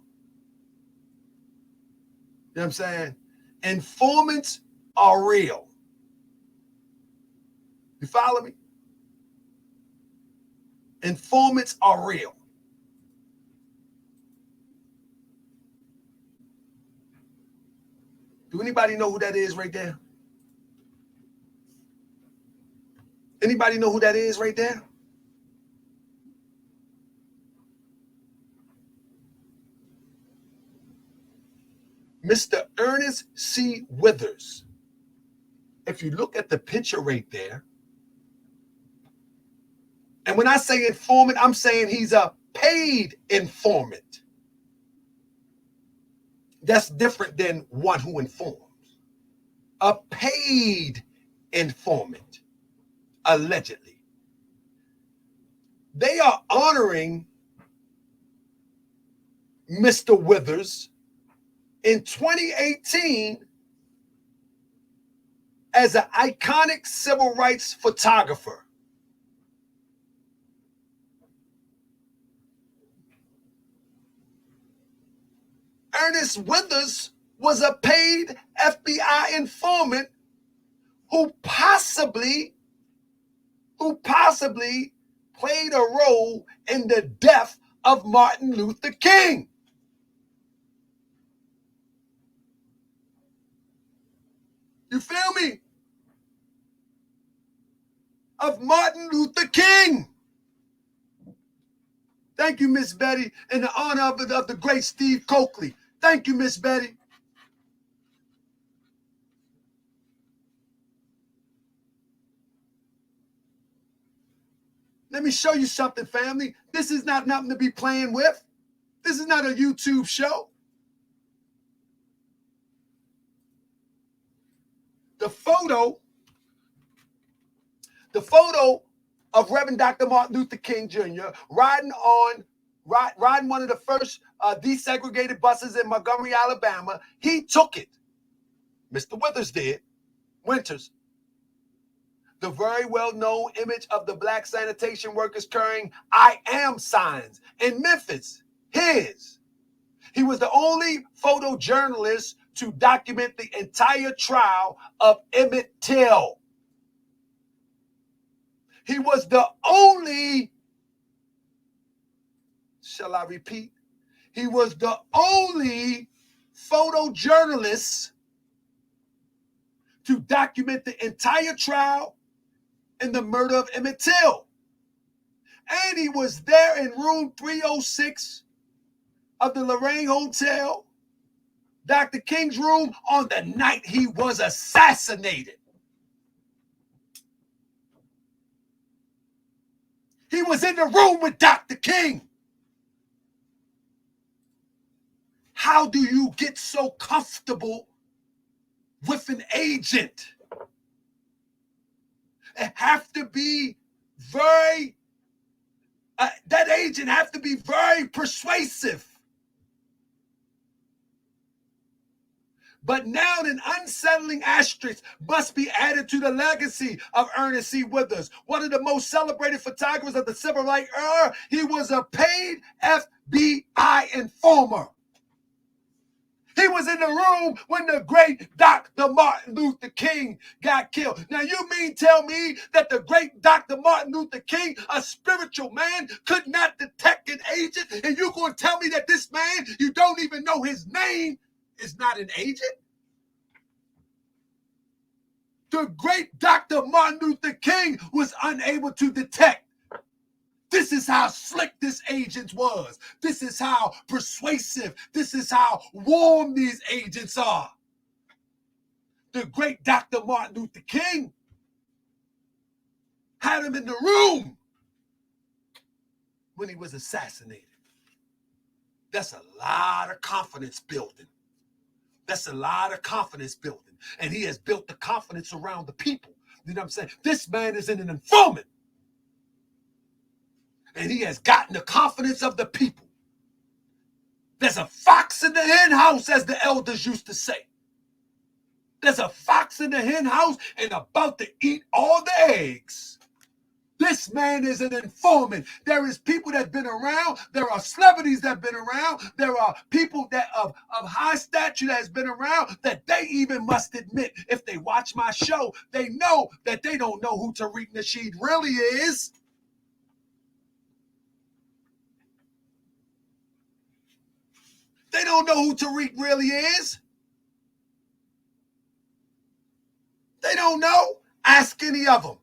You know what I'm saying? Informants are real. You follow me? Informants are real. Do anybody know who that is right there? Anybody know who that is right there? Mr. Ernest C. Withers. If you look at the picture right there, and when I say informant, I'm saying he's a paid informant. That's different than one who informs. A paid informant, allegedly. They are honoring Mr. Withers in 2018 as an iconic civil rights photographer. Ernest Withers was a paid FBI informant who possibly played a role in the death of Martin Luther King. You feel me? Of Martin Luther King. Thank you, Miss Betty, in the honor of the great Steve Coakley. Thank you, Miss Betty. Let me show you something, family. This is not nothing to be playing with. This is not a YouTube show. The photo of Reverend Dr. Martin Luther King Jr. riding one of the first desegregated buses in Montgomery, Alabama. He took it. Mr. Withers did. Winters. The very well-known image of the black sanitation workers carrying "I am" signs in Memphis. His. He was the only photojournalist to document the entire trial of Emmett Till. He was the only, shall I repeat? He was the only photojournalist to document the entire trial in the murder of Emmett Till. And he was there in room 306 of the Lorraine Hotel, Dr. King's room, on the night he was assassinated. He was in the room with Dr. King. How do you get so comfortable with an agent? It have to be very, that agent have to be very persuasive. But now an unsettling asterisk must be added to the legacy of Ernest C. Withers, one of the most celebrated photographers of the civil rights era. He was a paid FBI informer. He was in the room when the great Dr. Martin Luther King got killed. Now, you mean tell me that the great Dr. Martin Luther King, a spiritual man, could not detect an agent? And you're going to tell me that this man, you don't even know his name, is not an agent? The great Dr. Martin Luther King was unable to detect. This is how slick this agent was. This is how persuasive. This is how warm these agents are. The great Dr. Martin Luther King had him in the room when he was assassinated. That's a lot of confidence building. That's a lot of confidence building. And he has built the confidence around the people. You know what I'm saying? This man is an informant. And he has gotten the confidence of the people. There's a fox in the hen house, as the elders used to say. There's a fox in the hen house and about to eat all the eggs. This man is an informant. There is people that have been around. There are celebrities that have been around. There are people that of high stature that has been around that they even must admit, if they watch my show, they know that they don't know who Tariq Nasheed really is. They don't know who Tariq really is. They don't know. Ask any of them.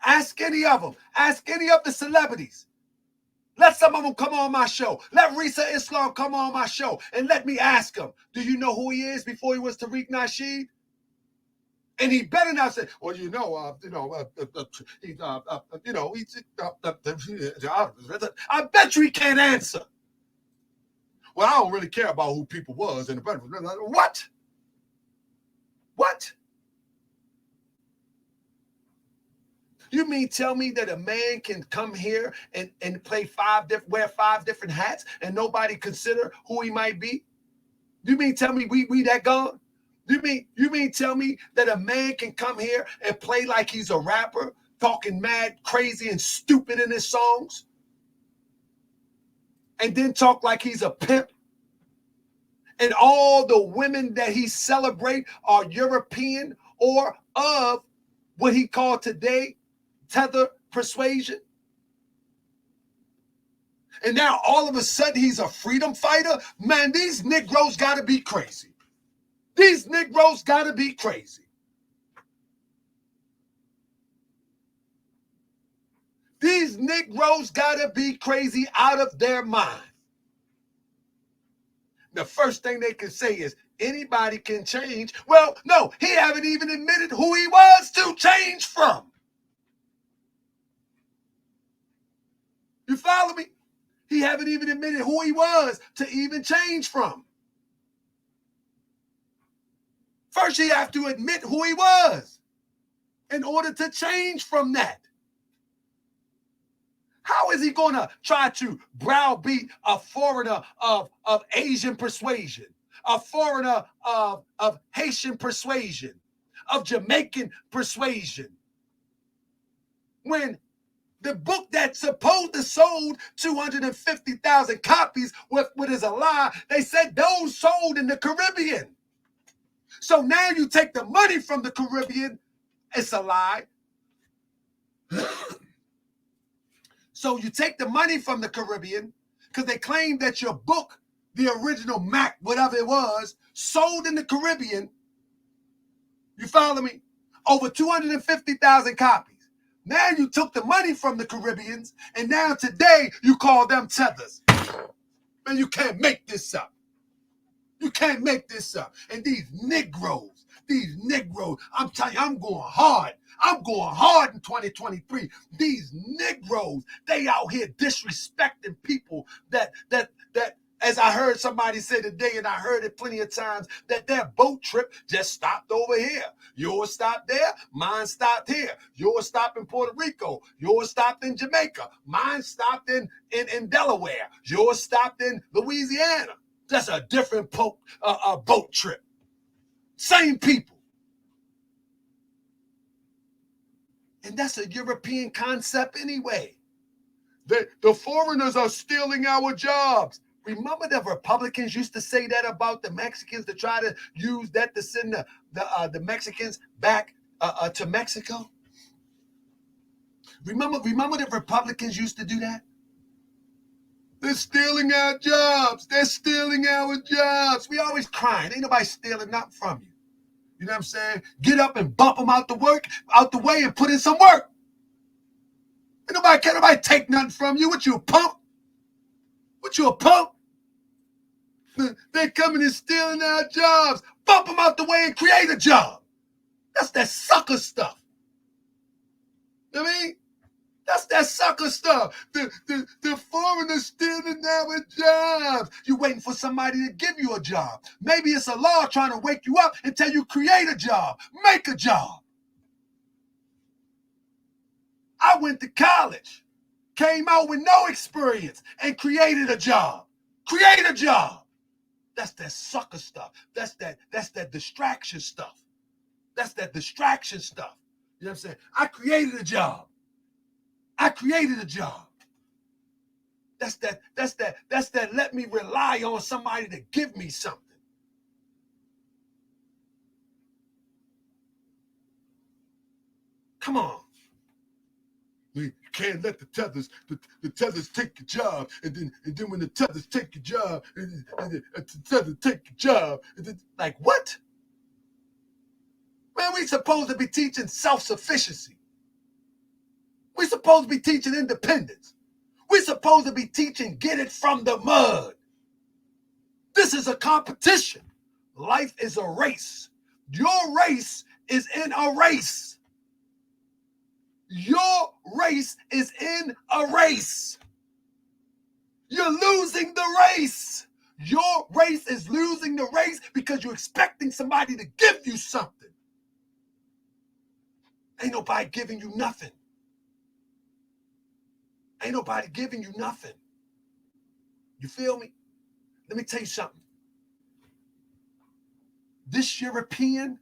Ask any of them. Ask any of the celebrities. Let some of them come on my show. Let Risa Islam come on my show and let me ask him, do you know who he is before he was Tariq Nasheed? And he better not say, well, I bet you he can't answer. Well, I don't really care about who people was. What? What? You mean tell me that a man can come here and wear five different hats and nobody consider who he might be? You mean tell me we that gone? You mean tell me that a man can come here and play like he's a rapper, talking mad, crazy, and stupid in his songs, and then talk like he's a pimp? And all the women that he celebrate are European or of what he called today tether persuasion. And now all of a sudden he's a freedom fighter? Man, these Negroes got to be crazy. These Negroes got to be crazy. These Negroes got to be crazy out of their mind. The first thing they can say is anybody can change. Well, no, he haven't even admitted who he was to change from. You follow me? He haven't even admitted who he was to even change from. First, he have to admit who he was in order to change from that. How is he going to try to browbeat a foreigner of Asian persuasion, a foreigner of Haitian persuasion, of Jamaican persuasion, when the book that's supposed to sold 250,000 copies, what is a lie? They said those sold in the Caribbean. So now you take the money from the Caribbean, it's a lie. So you take the money from the Caribbean because they claim that your book, the original Mac, whatever it was, sold in the Caribbean. You follow me? Over 250,000 copies. Now you took the money from the Caribbeans, and now today you call them tethers. Man, you can't make this up. You can't make this up. And these Negroes, I'm telling you, I'm going hard. I'm going hard in 2023. These Negroes, they out here disrespecting people that as I heard somebody say today, and I heard it plenty of times, that their boat trip just stopped over here. Yours stopped there, mine stopped here. Yours stopped in Puerto Rico. Yours stopped in Jamaica. Mine stopped in Delaware. Yours stopped in Louisiana. That's a different boat trip. Same people. And that's a European concept anyway. The foreigners are stealing our jobs. Remember the Republicans used to say that about the Mexicans, to try to use that to send the Mexicans back to Mexico? Remember the Republicans used to do that? They're stealing our jobs. They're stealing our jobs. We always crying. Ain't nobody stealing nothing from you. You know what I'm saying? Get up and bump them out the way and put in some work. Can't nobody take nothing from you. What you, a pump? What you, a pump? They're coming and stealing our jobs. Bump them out the way and create a job. That's that sucker stuff. You know what I mean? That's that sucker stuff. The foreigners stealing our jobs. You're waiting for somebody to give you a job. Maybe it's a law trying to wake you up until you create a job. Make a job. I went to college, came out with no experience, and created a job. Create a job. That's that sucker stuff. That's that distraction stuff. That's that distraction stuff. You know what I'm saying? I created a job. That's that let me rely on somebody to give me something. Come on. You can't let the tethers take your job, and then when the tethers take your job, the tethers take your job, like what? Man, we supposed to be teaching self-sufficiency. We supposed to be teaching independence. We supposed to be teaching get it from the mud. This is a competition. Life is a race. Your race is in a race. Your race is in a race. You're losing the race. Your race is losing the race because you're expecting somebody to give you something. Ain't nobody giving you nothing. Ain't nobody giving you nothing. You feel me? Let me tell you something. This European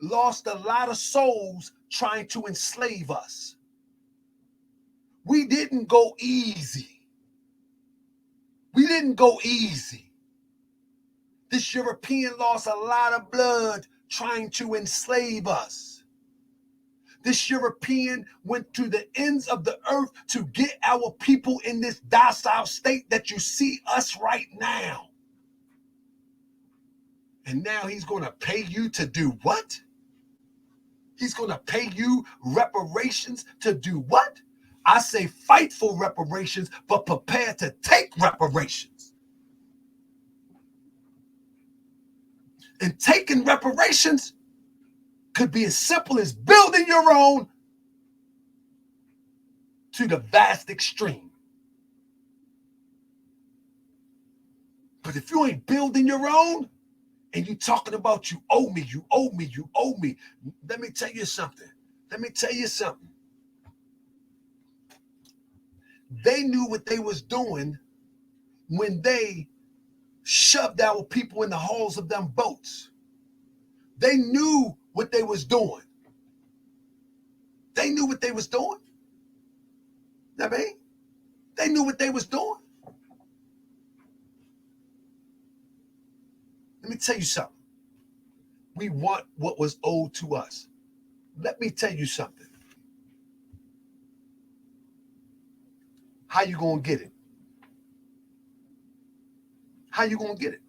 lost a lot of souls trying to enslave us. We didn't go easy. We didn't go easy. This European lost a lot of blood trying to enslave us. This European went to the ends of the earth to get our people in this docile state that you see us right now. And now he's going to pay you to do what? He's going to pay you reparations to do what? I say fight for reparations, but prepare to take reparations. And taking reparations could be as simple as building your own to the vast extreme. But if you ain't building your own and you talking about you owe me, you owe me, you owe me, let me tell you something. Let me tell you something. They knew what they was doing when they shoved our people in the hulls of them boats. They knew what they was doing. They knew what they was doing. I mean, they knew what they was doing. Let me tell you something. We want what was owed to us. Let me tell you something. How you gonna get it? How you gonna get it?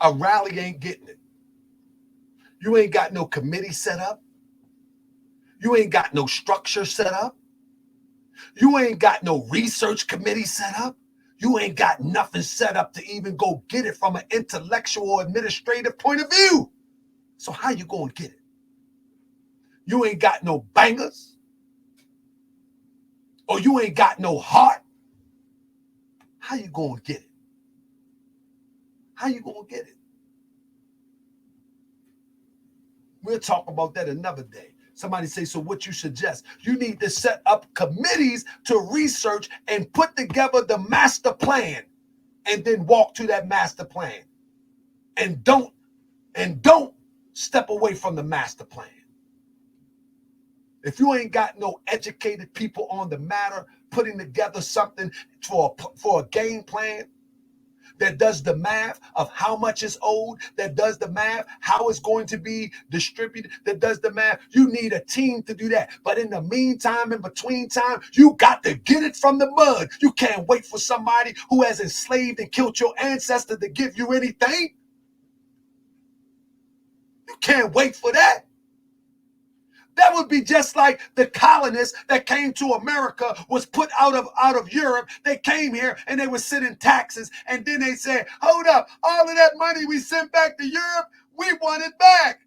A rally ain't getting it. You ain't got no committee set up. You ain't got no structure set up. You ain't got no research committee set up. You ain't got nothing set up to even go get it from an intellectual or administrative point of view. So how you gonna get it? You ain't got no bangers. Or you ain't got no heart. How you gonna get it? How you gonna get it? We'll talk about that another day. Somebody say, so what you suggest? You need to set up committees to research and put together the master plan and then walk to that master plan. And don't step away from the master plan. If you ain't got no educated people on the matter, putting together something for a game plan that does the math of how much is owed, that does the math, how it's going to be distributed, that does the math, you need a team to do that. But in the meantime, in between time, you got to get it from the mud. You can't wait for somebody who has enslaved and killed your ancestor to give you anything. You can't wait for that. That would be just like the colonists that came to America, was put out of Europe. They came here and they were sending taxes. And then they said, hold up, all of that money we sent back to Europe, we want it back.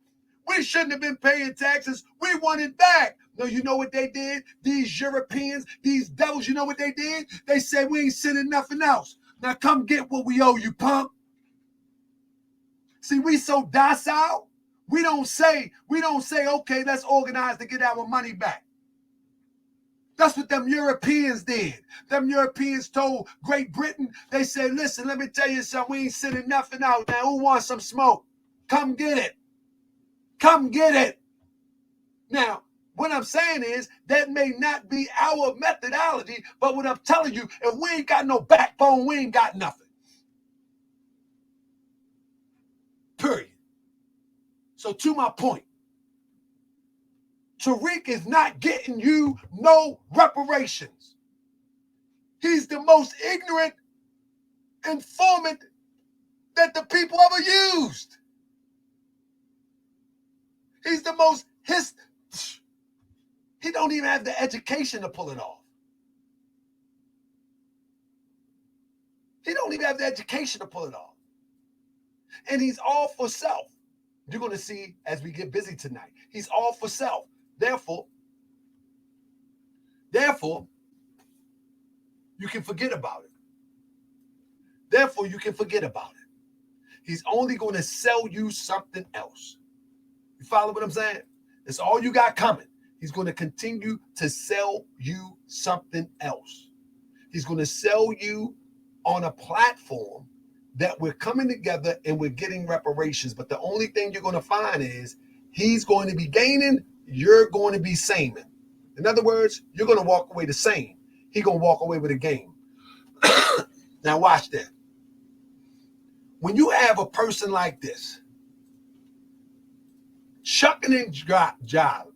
We shouldn't have been paying taxes. We want it back. No, you know what they did? These Europeans, these devils, you know what they did? They said, we ain't sending nothing else. Now come get what we owe you, punk. See, we so docile. We don't say, okay, let's organize to get our money back. That's what them Europeans did. Them Europeans told Great Britain, they said, listen, let me tell you something. We ain't sending nothing out now. Who wants some smoke? Come get it. Come get it. Now, what I'm saying is that may not be our methodology, but what I'm telling you, if we ain't got no backbone, we ain't got nothing. Period. So to my point, Tariq is not getting you no reparations. He's the most ignorant informant that the people ever used. He's the most, he don't even have the education to pull it off. He don't even have the education to pull it off. And he's all for self. You're going to see as we get busy tonight. He's all for self. Therefore, you can forget about it. Therefore, you can forget about it. He's only going to sell you something else. You follow what I'm saying? That's all you got coming. He's going to continue to sell you something else. He's going to sell you on a platform that we're coming together and we're getting reparations. But the only thing you're going to find is he's going to be gaining, you're going to be saming. In other words, you're going to walk away the same. He's going to walk away with a gain. Now watch that. When you have a person like this, shucking and jiving,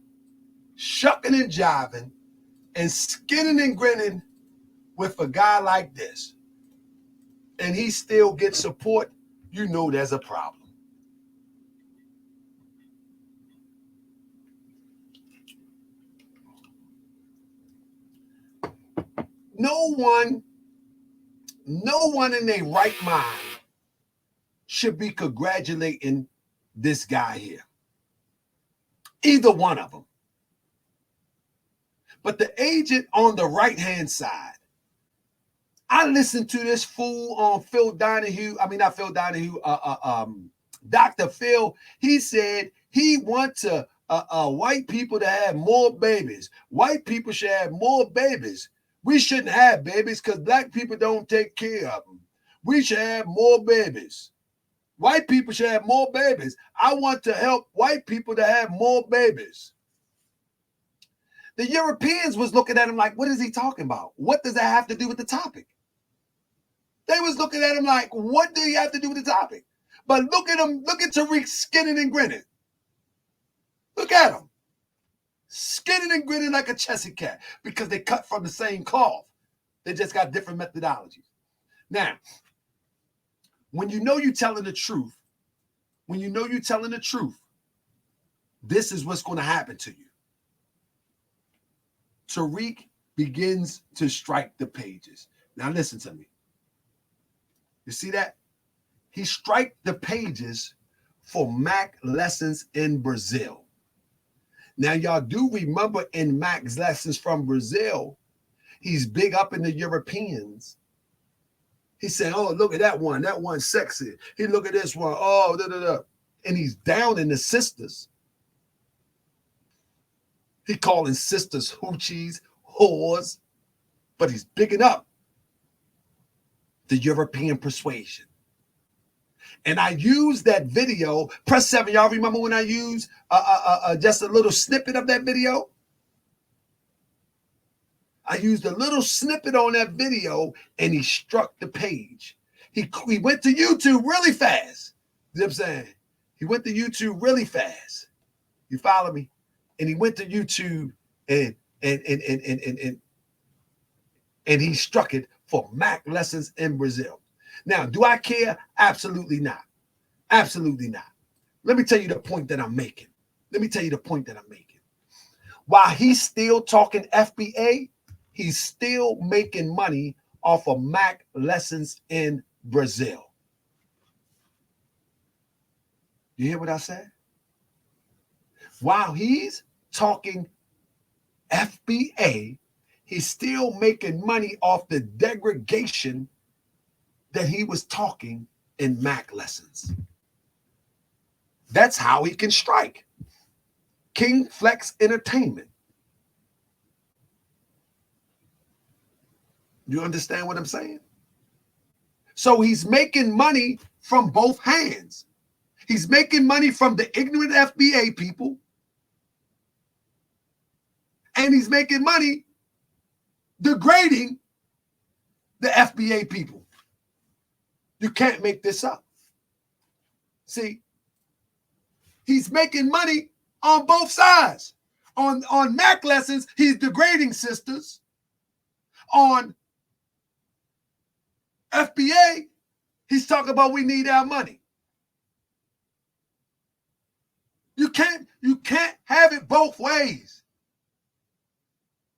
and skinning and grinning with a guy like this, and he still gets support, you know there's a problem. No one in their right mind should be congratulating this guy here. Either one of them. But the agent on the right-hand side, I listened to this fool on Dr. Phil. He said he wants white people to have more babies. White people should have more babies. We shouldn't have babies because black people don't take care of them. We should have more babies. White people should have more babies. I want to help white people to have more babies. The Europeans was looking at him like, what is he talking about? What does that have to do with the topic? They was looking at him like, what do you have to do with the topic? But look at him. Look at Tariq skinning and grinning. Look at him. Skinning and grinning like a Chessy cat because they cut from the same cloth. They just got different methodologies. Now, when you know you're telling the truth, this is what's going to happen to you. Tariq begins to strike the pages. Now listen to me. You see that? He strike the pages for Mac lessons in Brazil. Now y'all do remember in Mac's lessons from Brazil, he's big up in the Europeans. He said, oh, look at that one's sexy. He look at this one, oh, da, da, da. And he's down in the sisters. He calling sisters hoochies, whores, but he's bigging up the European persuasion. And I used that video. Press 7. Y'all remember when I used just a little snippet of that video? I used a little snippet on that video, and he struck the page. He went to YouTube really fast. You know what I'm saying? He went to YouTube really fast. You follow me? And he went to YouTube and he struck it for Mac lessons in Brazil. Now, do I care? Absolutely not. Absolutely not. Let me tell you the point that I'm making. While he's still talking FBA, he's still making money off of Mac lessons in Brazil. You hear what I said? While he's talking FBA, he's still making money off the degradation that he was talking in Mac lessons. That's how he can strike. King Flex Entertainment. You understand what I'm saying? So he's making money from both hands. He's making money from the ignorant FBA people. And he's making money degrading the FBA people. You can't make this up. See, he's making money on both sides. On Mac lessons, he's degrading sisters. On FBA, he's talking about we need our money. You can't have it both ways.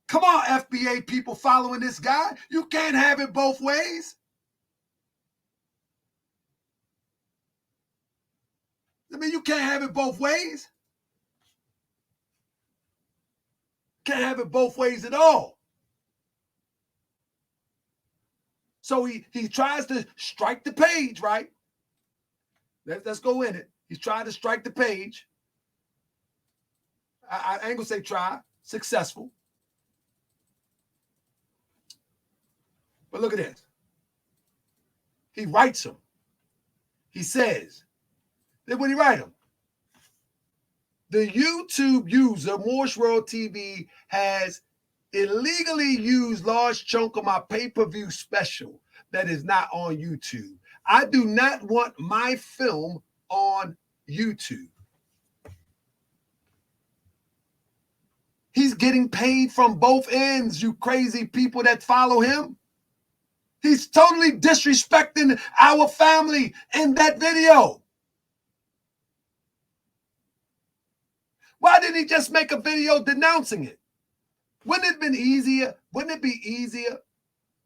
Come on, FBA people following this guy. You can't have it both ways. I mean, you can't have it both ways. Can't have it both ways at all. So he tries to strike the page, right? Let's go in it. He's trying to strike the page. I ain't gonna say try, successful. But look at this. He writes them. He says, then when he write him, the YouTube user, Morse World TV, has illegally used large chunk of my pay-per-view special that is not on YouTube. I do not want my film on YouTube. He's getting paid from both ends, you crazy people that follow him. He's totally disrespecting our family in that video. Why didn't he just make a video denouncing it? Wouldn't it have been easier? Wouldn't it be easier?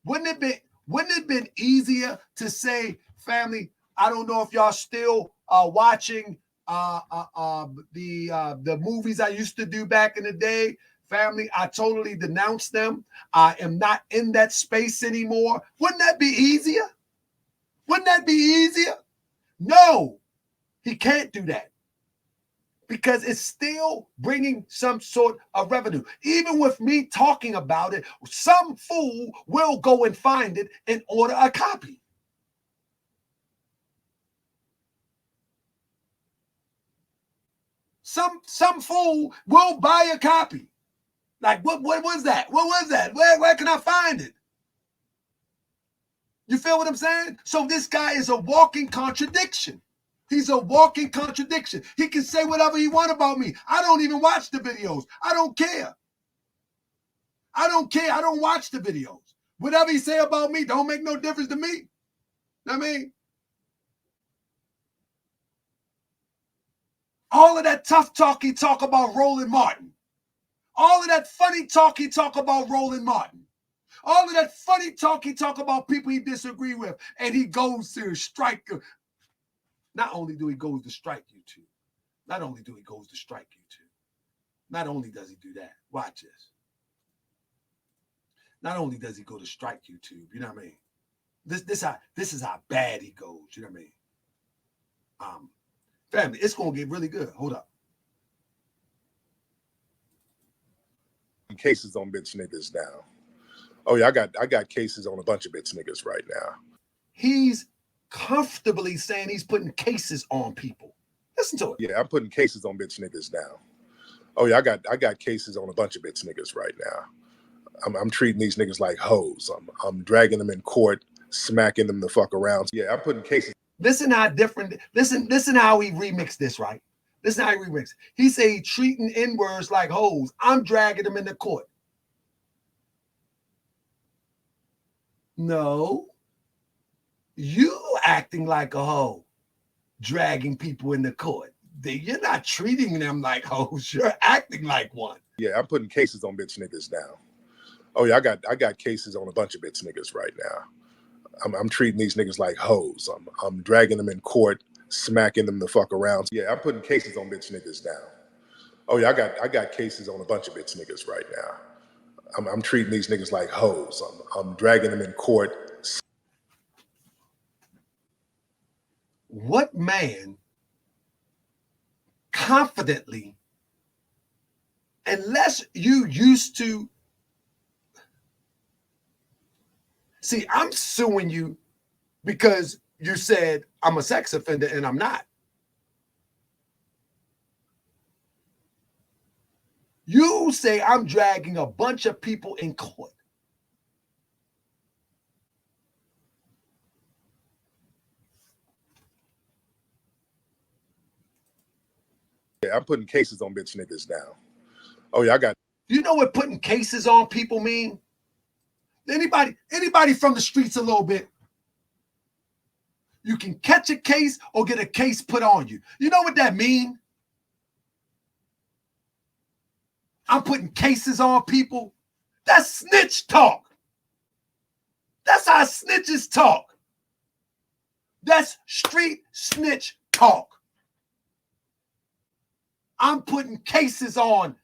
Wouldn't it have been easier to say, family, I don't know if y'all still watching the movies I used to do back in the day. Family, I totally denounced them. I am not in that space anymore. Wouldn't that be easier? Wouldn't that be easier? No, he can't do that because it's still bringing some sort of revenue. Even with me talking about it, some fool will go and find it and order a copy. Some fool will buy a copy. Like, what was that? What was that? Where can I find it? You feel what I'm saying? So this guy is a walking contradiction. He's a walking contradiction. He can say whatever he wants about me. I don't even watch the videos. I don't care. I don't care. I don't watch the videos. Whatever he say about me don't make no difference to me. You know what I mean? All of that tough talk he talk about Roland Martin. All of that funny talk he talk about Roland Martin. All of that funny talk he talk about people he disagree with. And he goes to strike. Not only do he go to strike YouTube. Not only do he go to strike YouTube. Not only does he do that. Watch this. Not only does he go to strike YouTube. You know what I mean? This is how bad he goes. You know what I mean? Family, it's going to get really good. Hold up. Cases on bitch niggas now. Oh yeah, I got cases on a bunch of bitch niggas right now. He's comfortably saying he's putting cases on people. Listen to it. Yeah, I'm putting cases on bitch niggas now. Oh yeah, I got cases on a bunch of bitch niggas right now. I'm treating these niggas like hoes. I'm dragging them in court, smacking them the fuck around. Yeah, I'm putting cases. Listen how different. Listen how he remixed this, right? Listen how he remixed. He say he treating N-words like hoes. I'm dragging them in the court. No. You acting like a hoe, dragging people in the court. You're not treating them like hoes. You're acting like one. Yeah, I'm putting cases on bitch niggas now. Oh yeah, I got cases on a bunch of bitch niggas right now. I'm treating these niggas like hoes. I'm dragging them in court, smacking them the fuck around. Yeah, I'm putting cases on bitch niggas now. Oh yeah, I got cases on a bunch of bitch niggas right now. I'm treating these niggas like hoes. I'm dragging them in court. What man confidently, unless you used to see, I'm suing you because you said I'm a sex offender and I'm not. You say I'm dragging a bunch of people in court. Yeah, I'm putting cases on bitch niggas now. Oh yeah, I got. You know what putting cases on people mean? Anybody from the streets a little bit? You can catch a case or get a case put on you. You know what that means? I'm putting cases on people. That's snitch talk. That's how snitches talk. That's street snitch talk. I'm putting cases on.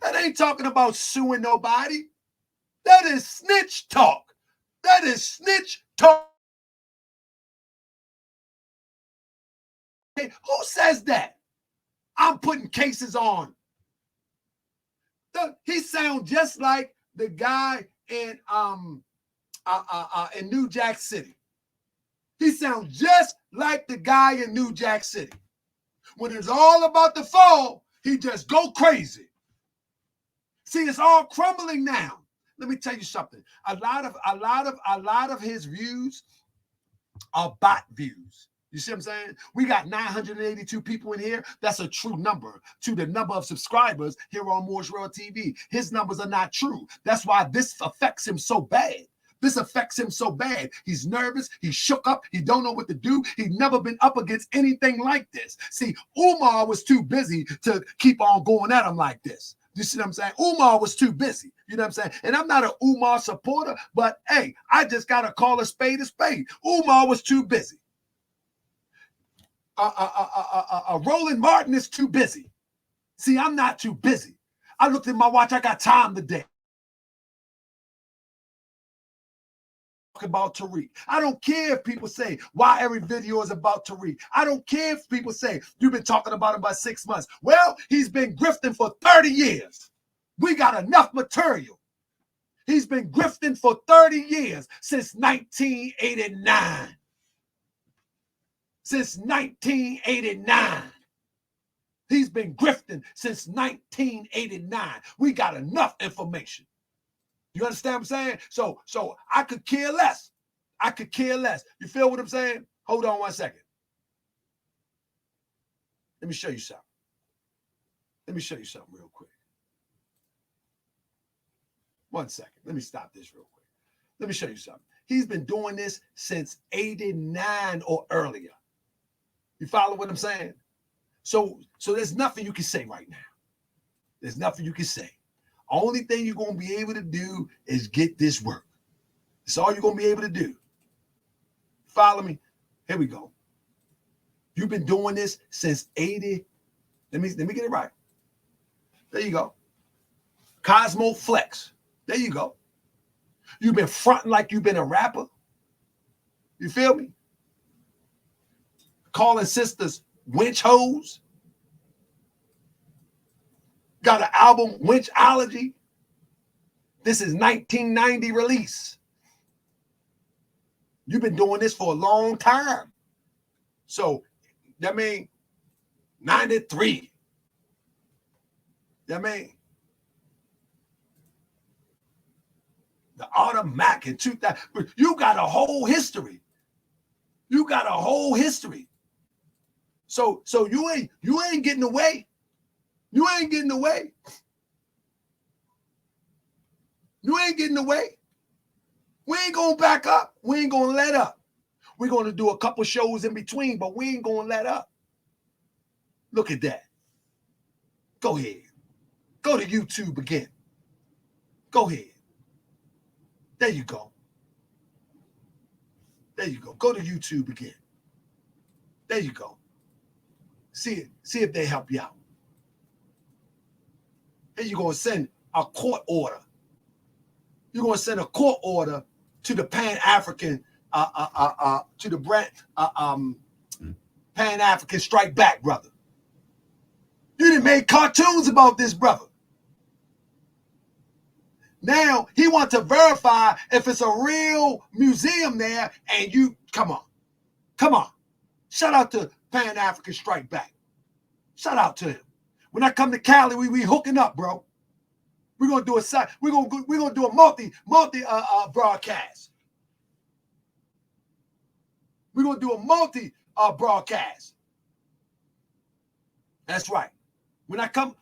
That ain't talking about suing nobody. That is snitch talk. That is snitch talk. Who says that? I'm putting cases on. He sounds just like the guy in New Jack City. He sounds just like the guy in New Jack City. When it's all about the fall, he just go crazy. See, it's all crumbling now. Let me tell you something. A lot of his views are bot views. You see what I'm saying? We got 982 people in here. That's a true number to the number of subscribers here on Moore's World TV. His numbers are not true. That's why this affects him so bad. This affects him so bad. He's nervous. He's shook up. He don't know what to do. He's never been up against anything like this. See, Umar was too busy to keep on going at him like this. You see what I'm saying? Umar was too busy. You know what I'm saying? And I'm not an Umar supporter, but hey, I just got to call a spade a spade. Umar was too busy. Roland Martin is too busy. See, I'm not too busy. I looked at my watch. I got time today. About Tariq. I don't care if people say why every video is about Tariq. I don't care if people say you've been talking about him by 6 months. Well, he's been grifting for 30 years. We got enough material. He's been grifting for 30 years since 1989. Since 1989. He's been grifting since 1989. We got enough information. You understand what I'm saying? So I could care less. I could care less. You feel what I'm saying? Hold on 1 second. Let me show you something. Let me show you something real quick. 1 second. Let me stop this real quick. Let me show you something. He's been doing this since 89 or earlier. You follow what I'm saying? So there's nothing you can say right now. There's nothing you can say. Only thing you're going to be able to do is get this work. That's all you're going to be able to do. Follow me? Here we go. You've been doing this since 80. Let me get it right. There you go. Cosmo Flex. There you go. You've been fronting like you've been a rapper. You feel me? Calling sisters winch hoes. Got an album, Winchology. This is 1990 release. You've been doing this for a long time. So, that means 93. That means the Automatic in 2000. You got a whole history. You got a whole history. So you ain't getting away. You ain't getting away. You ain't getting away. We ain't going to back up. We ain't going to let up. We're going to do a couple shows in between, but we ain't going to let up. Look at that. Go ahead. Go to YouTube again. Go ahead. There you go. There you go. Go to YouTube again. There you go. See if they help you out. And you're going to send a court order. You're going to send a court order to the Pan-African, to the Pan-African Strike Back, brother. You done made cartoons about this, brother. Now, he wants to verify if it's a real museum there, and you, come on. Come on. Shout out to Pan-African Strike Back. Shout out to him. When I come to Cali, we hooking up, bro. We're gonna do a multi broadcast. We're gonna do a multi broadcast. That's right. When I come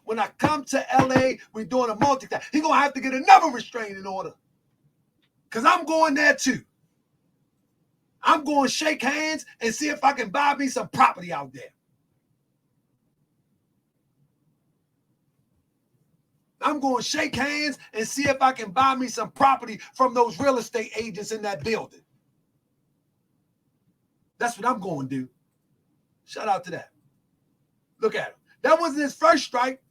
to LA, we're doing a multi. He's gonna have to get another restraining order. Cause I'm going there too. I'm going to shake hands and see if I can buy me some property out there. I'm going to shake hands and see if I can buy me some property from those real estate agents in that building. That's what I'm going to do. Shout out to that. Look at him. That wasn't his first strike.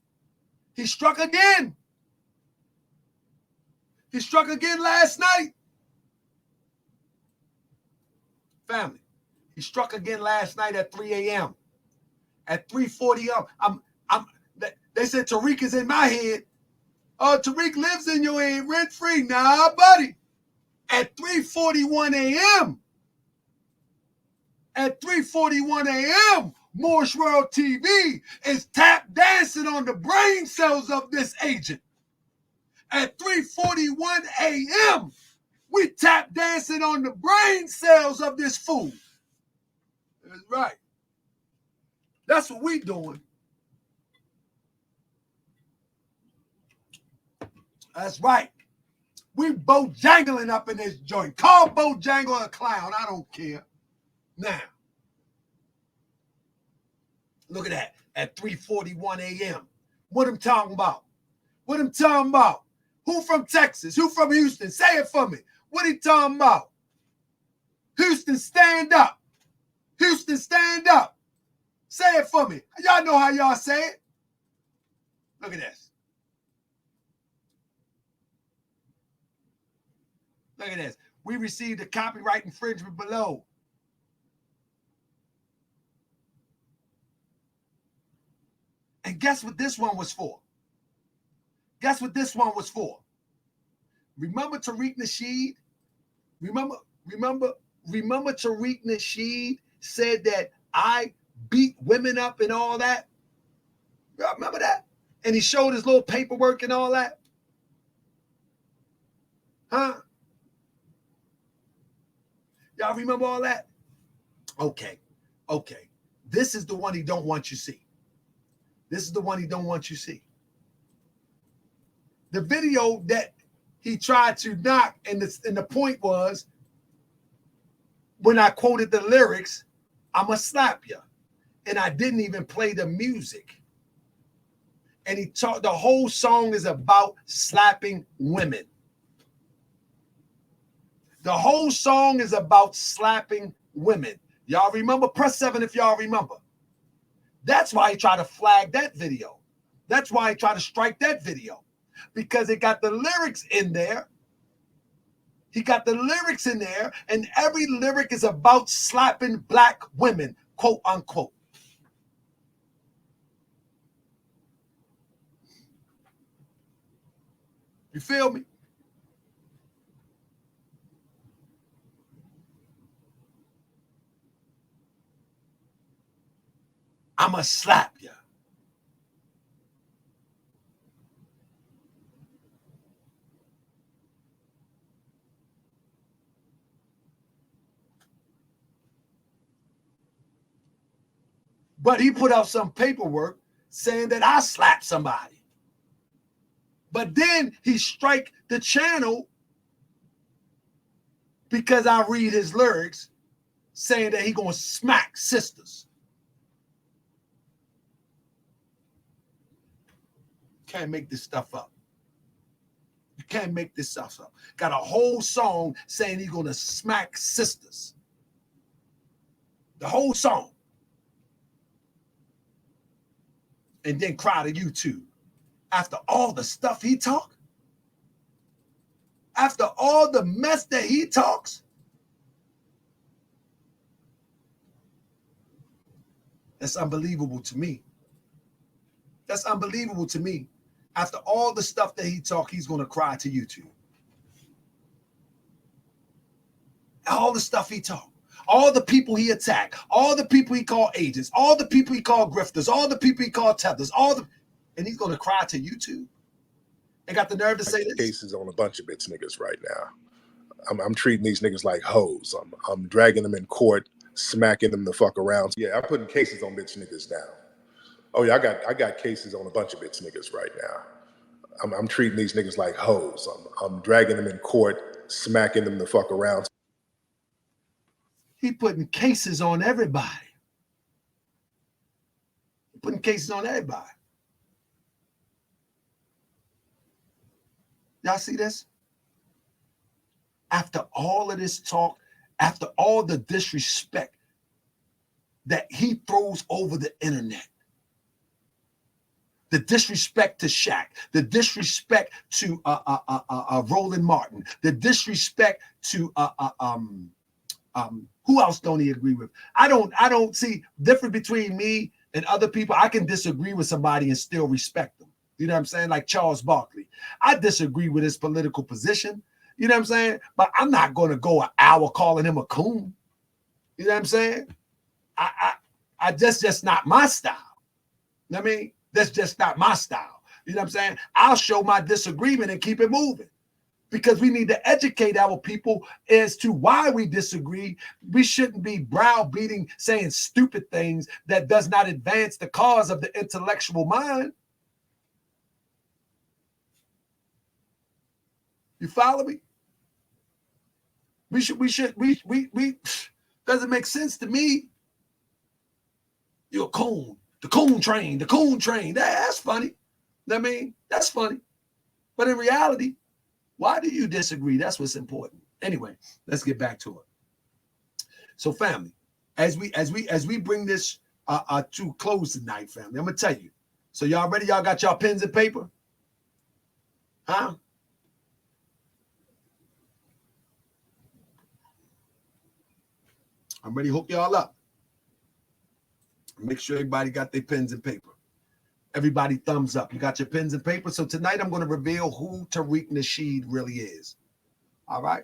He struck again. He struck again last night. Family. He struck again last night at 3 a.m. At 3:40 a.m. They said Tariq is in my head. Oh, Tariq lives in your head rent-free. Nah, buddy. At 3:41 a.m. At 3:41 a.m., Morse World TV is tap dancing on the brain cells of this agent. At 3:41 a.m., we tap dancing on the brain cells of this fool. That's right. That's what we doing. That's right. We Bojangling up in this joint. Call Bojangle a clown. I don't care. Now, look at that. At 3:41 a.m. What I'm talking about? What I'm talking about? Who from Texas? Who from Houston? Say it for me. What he talking about? Houston, stand up. Houston, stand up. Say it for me. Y'all know how y'all say it. Look at this. Look at this. We received a copyright infringement below. And guess what this one was for? Guess what this one was for? Remember Tariq Nasheed? Remember Tariq Nasheed said that I beat women up and all that? Y'all remember that? And he showed his little paperwork and all that? Huh? Y'all remember all that? Okay. This is the one he don't want you to see. This is the one he don't want you to see. The video that he tried to knock, and the point was, when I quoted the lyrics, I'ma slap you. And I didn't even play the music. And he talked, the whole song is about slapping women. The whole song is about slapping women. Y'all remember? Press 7 if y'all remember. That's why he tried to flag that video. That's why he tried to strike that video. Because it got the lyrics in there. He got the lyrics in there, and every lyric is about slapping black women, quote unquote. You feel me? I'ma slap you. But he put out some paperwork saying that I slapped somebody. But then he strike the channel because I read his lyrics saying that he gonna smack sisters. Can't make this stuff up. You can't make this stuff up. Got a whole song saying he's gonna smack sisters. The whole song. And then cry to YouTube. After all the stuff he talk, after all the mess that he talks, that's unbelievable to me. That's unbelievable to me. After all the stuff that he talk, he's going to cry to YouTube. All the stuff he talk, all the people he attacked, all the people he called agents, all the people he called grifters, all the people he called tethers, and he's going to cry to YouTube. And got the nerve to say this. Cases on a bunch of bitch niggas right now. I'm treating these niggas like hoes. I'm dragging them in court, smacking them the fuck around. Yeah, I'm putting cases on bitch niggas now. Oh yeah, I got cases on a bunch of bitch niggas right now. I'm treating these niggas like hoes. I'm dragging them in court, smacking them the fuck around. He putting cases on everybody. Putting cases on everybody. Y'all see this? After all of this talk, after all the disrespect that he throws over the internet, the disrespect to Shaq, the disrespect to Roland Martin, the disrespect to who else don't he agree with? I don't see difference between me and other people. I can disagree with somebody and still respect them. You know what I'm saying? Like Charles Barkley. I disagree with his political position. You know what I'm saying? But I'm not going to go an hour calling him a coon. You know what I'm saying? That's just not my style. You know what I mean? That's just not my style. You know what I'm saying? I'll show my disagreement and keep it moving, because we need to educate our people as to why we disagree. We shouldn't be browbeating, saying stupid things that does not advance the cause of the intellectual mind. You follow me? We doesn't make sense to me. You're a coon. The coon train. That's funny. You know what I mean? That's funny. But in reality, why do you disagree? That's what's important. Anyway, let's get back to it. So, family, as we bring this to close tonight, family, I'm gonna tell you. So, y'all ready? Y'all got y'all pens and paper? Huh? I'm ready to hook y'all up. Make sure everybody got their pens and paper. Everybody thumbs up. You got your pens and paper? So tonight I'm going to reveal who Tariq Nasheed really is. All right?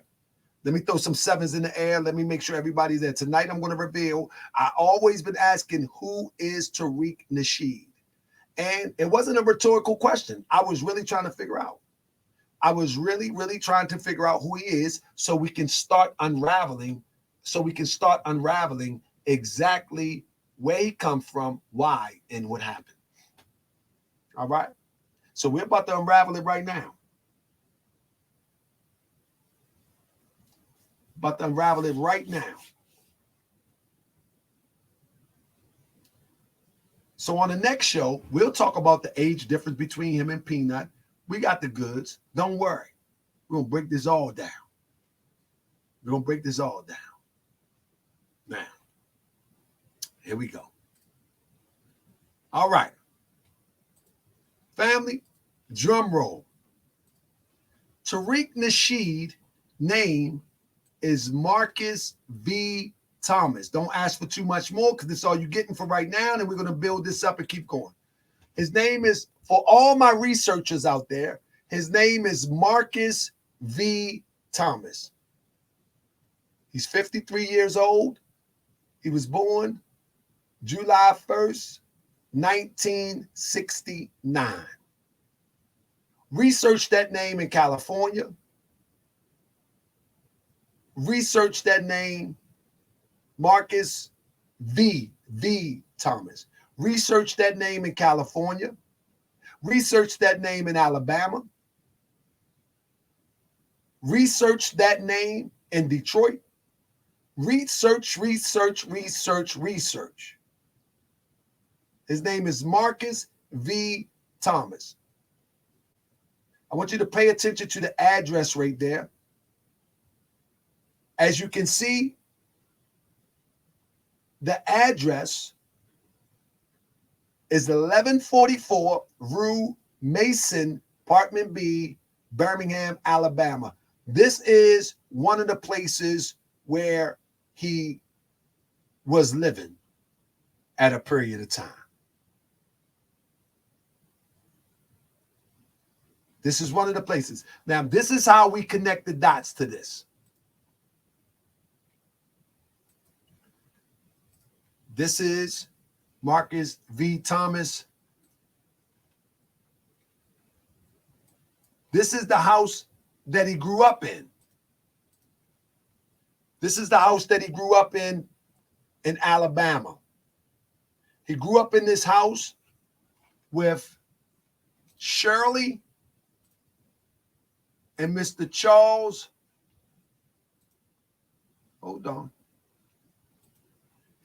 Let me throw some sevens in the air. Let me make sure everybody's there. Tonight I'm going to reveal. I always been asking, who is Tariq Nasheed? And it wasn't a rhetorical question. I was really trying to figure out. I was really, really trying to figure out who he is so we can start unraveling. Exactly where he come from, why, and what happened. All right? So we're about to unravel it right now. So on the next show, we'll talk about the age difference between him and Peanut. We got the goods. Don't worry. We're going to break this all down. Now, here we go. All right. Family, drum roll. Tariq Nasheed name is Marcus V. Thomas. Don't ask for too much more, because this is all you're getting for right now, and we're going to build this up and keep going. His name is, for all my researchers out there, his name is Marcus V. Thomas. He's 53 years old. He was born July 1st, 1969. Research that name in California. Research that name, Marcus V. Thomas. Research that name in California. Research that name in Alabama. Research that name in Detroit. Research. His name is Marcus V. Thomas. I want you to pay attention to the address right there. As you can see, the address is 1144 Rue Mason, Apartment B, Birmingham, Alabama. This is one of the places where he was living at a period of time. This is one of the places. Now, this is how we connect the dots to this. This is Marcus V. Thomas. This is the house that he grew up in. This is the house that he grew up in Alabama. He grew up in this house with Shirley and Mr. Charles. Hold on.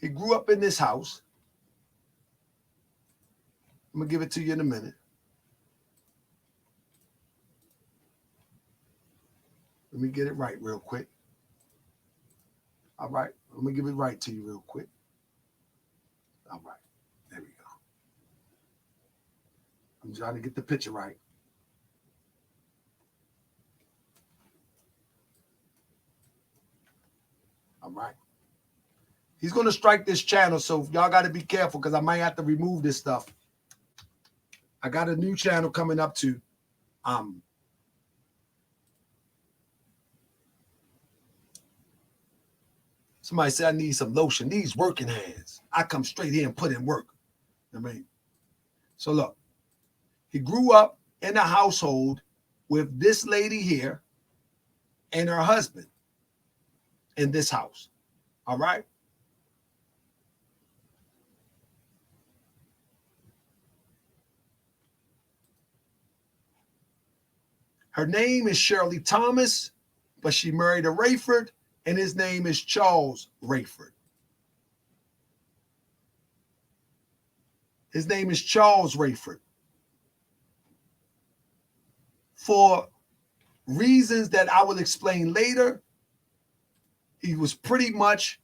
He grew up in this house. I'm going to give it to you in a minute. Let me get it right real quick. All right. I'm going to give it right to you real quick. All right. There we go. I'm trying to get the picture right. All right. He's going to strike this channel, so y'all got to be careful, because I might have to remove this stuff. I got a new channel coming up too. Somebody said, I need some lotion. These working hands. I come straight here and put in work. I mean, so look, he grew up in a household with this lady here and her husband in this house. All right. Her name is Shirley Thomas, but she married a Rayford, and his name is Charles Rayford. His name is Charles Rayford. For reasons that I will explain later, he was pretty much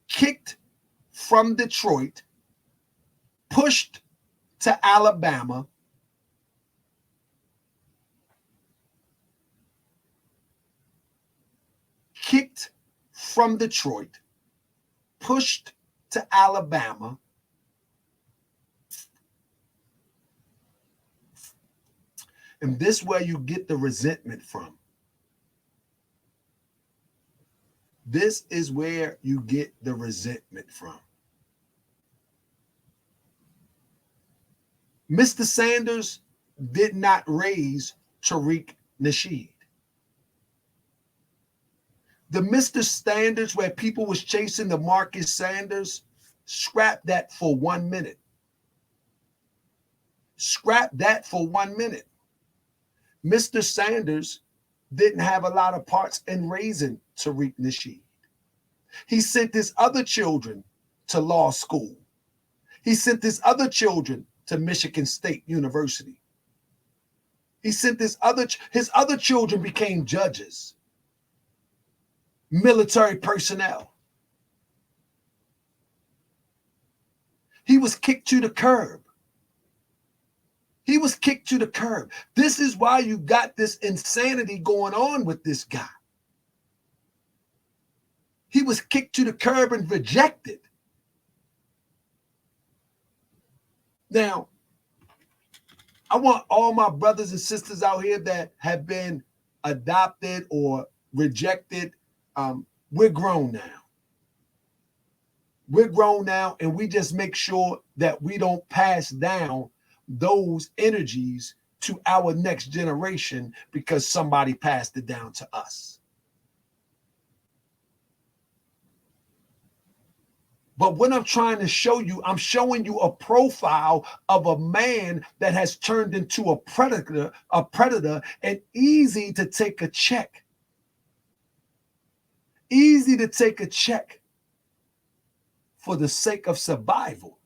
kicked from Detroit, pushed to Alabama, kicked from Detroit, pushed to Alabama, and this is where you get the resentment from. This is where you get the resentment from. Mr. Sanders did not raise Tariq Nasheed. The Mr. Sanders where people was chasing the Marcus Sanders, scrap that for 1 minute. Scrap that for 1 minute. Mr. Sanders didn't have a lot of parts in raising Tariq Nasheed. He sent his other children to law school. He sent his other children to Michigan State University. He sent his other children became judges, military personnel. He was kicked to the curb. He was kicked to the curb. This is why you got this insanity going on with this guy. He was kicked to the curb and rejected. Now, I want all my brothers and sisters out here that have been adopted or rejected. We're grown now. We're grown now, and we just make sure that we don't pass down those energies to our next generation because somebody passed it down to us. But what I'm trying to show you, I'm showing you a profile of a man that has turned into a predator, and easy to take a check. Easy to take a check for the sake of survival.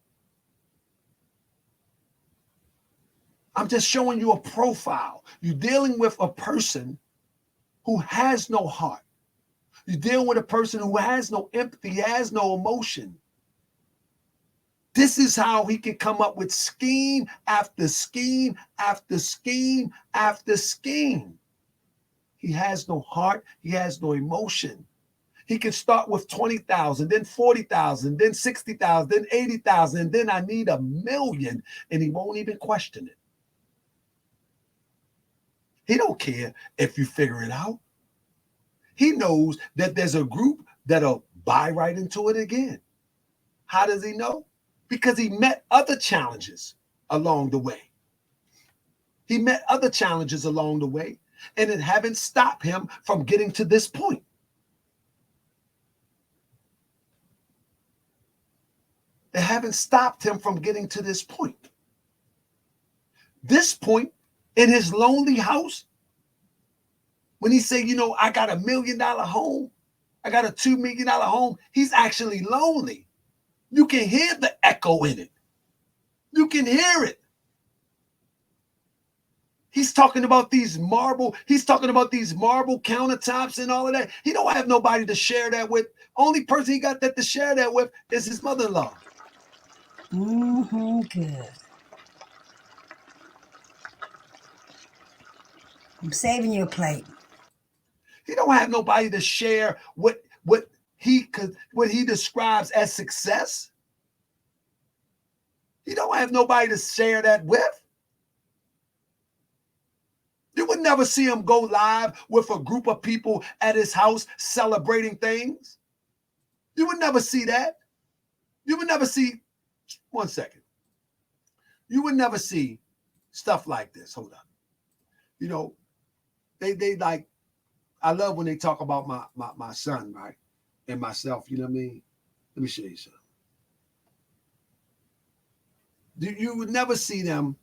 I'm just showing you a profile. You're dealing with a person who has no heart. You're dealing with a person who has no empathy, has no emotion. This is how he can come up with scheme after scheme after scheme after scheme. He has no heart. He has no emotion. He can start with 20,000, then 40,000, then 60,000, then 80,000, and then I need 1 million, and he won't even question it. He don't care if you figure it out. He knows that there's a group that'll buy right into it again. How does he know? Because he met other challenges along the way. He met other challenges along the way, and it haven't stopped him from getting to this point. It haven't stopped him from getting to this point. This point in his lonely house, when he say, I got $1 million home, I got a $2 million home, he's actually lonely. You can hear the echo in it. You can hear it. He's talking about these marble countertops and all of that. He don't have nobody to share that with. Only person he got that to share that with is his mother-in-law. Good. I'm saving you a plate. He don't have nobody to share what he describes as success. He don't have nobody to share that with. You would never see him go live with a group of people at his house celebrating things. You would never see that. You would never see, one second. You would never see stuff like this. Hold up. You know, they like, I love when they talk about my son, right? And myself, you know what I mean? Let me show you something. You would never see them.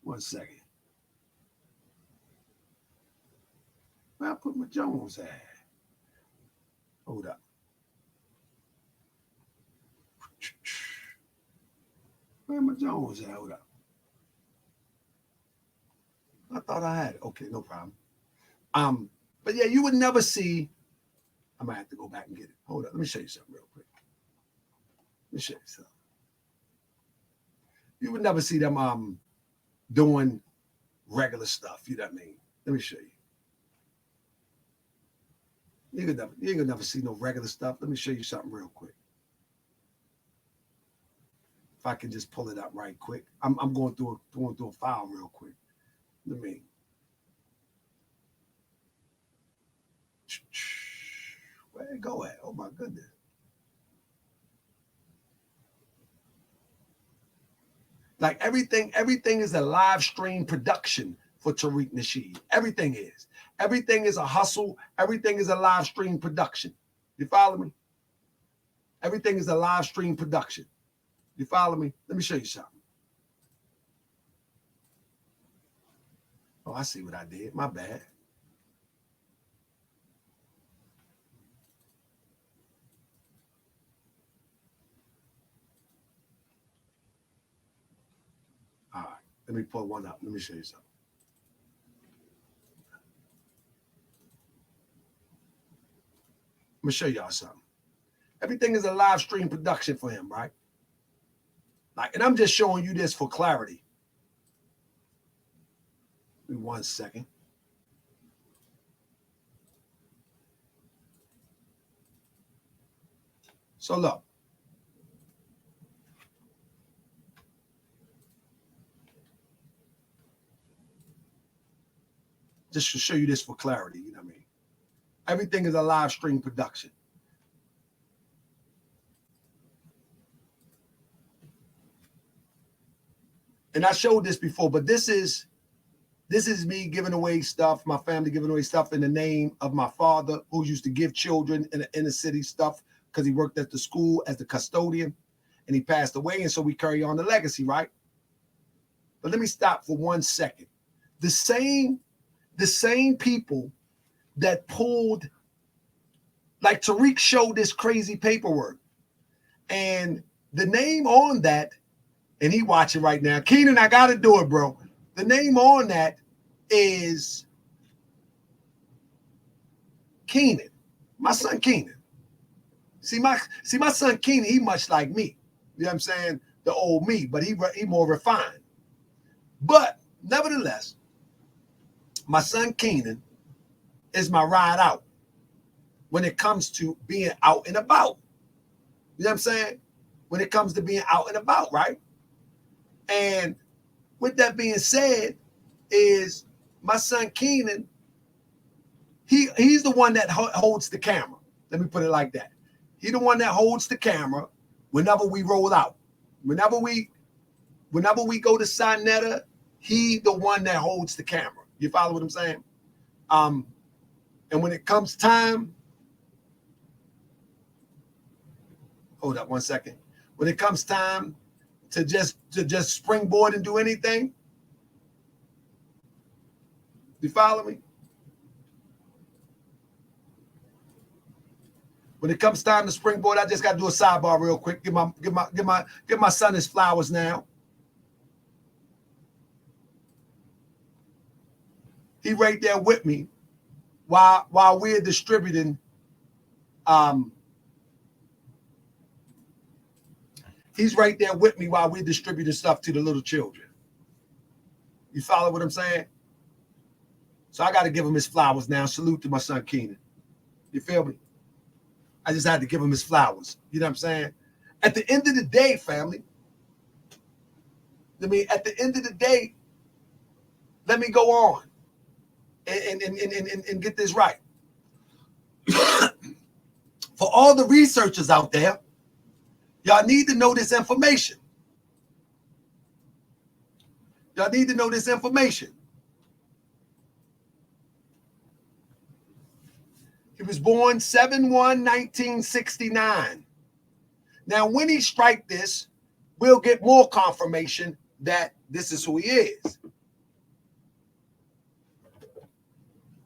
One second. Where I put my Jones at? Hold up. Where my Jones at? Hold up. I thought I had it. Okay, no problem. But yeah, you would never see. I might have to go back and get it. Hold up. Let me show you something real quick. Let me show you something. You would never see them doing regular stuff. You know what I mean? Let me show you. You ain't gonna never see no regular stuff. Let me show you something real quick. If I can just pull it up right quick. I'm going through a file real quick. Let me. Where'd it go at? Oh my goodness. Like everything is a live stream production for Tariq Nasheed. Everything is. Everything is a hustle. Everything is a live stream production. You follow me? Everything is a live stream production. You follow me? Let me show you something. Oh, I see what I did. My bad. All right. Let me pull one up. Let me show you something. Let me show y'all something. Everything is a live stream production for him, right? Like, and I'm just showing you this for clarity. Give me 1 second. So look. Just to show you this for clarity, you know what I mean? Everything is a live stream production. And I showed this before, but this is me giving away stuff, my family giving away stuff in the name of my father, who used to give children in the inner city stuff because he worked at the school as the custodian and he passed away. And so we carry on the legacy, right? But let me stop for 1 second. The same people that pulled, like Tariq showed this crazy paperwork. And the name on that, and he watching right now. Keenan, I got to do it, bro. The name on that is Keenan, my son Keenan. See my son Keenan, he much like me. You know what I'm saying? The old me, but he more refined. But nevertheless, my son Keenan is my ride out when it comes to being out and about. You know what I'm saying? When it comes to being out and about, right? And with that being said, is my son Keenan, he's the one that holds the camera. Let me put it like that. He's the one that holds the camera whenever we roll out. Whenever we go to Sinetta, he the one that holds the camera. You follow what I'm saying? And when it comes time, hold up 1 second. When it comes time to just springboard and do anything, you follow me? When it comes time to springboard, I just got to do a sidebar real quick. Give my son his flowers now. He right there with me while we're distributing. He's right there with me while we're distributing stuff to the little children. You follow what I'm saying? So I got to give him his flowers now. Salute to my son Keenan. You feel me? I just had to give him his flowers. You know what I'm saying? At the end of the day, family, I mean, at the end of the day, let me go on and get this right. For all the researchers out there, y'all need to know this information. Y'all need to know this information. He was born 7/1/1969. Now, when he strike this, we'll get more confirmation that this is who he is.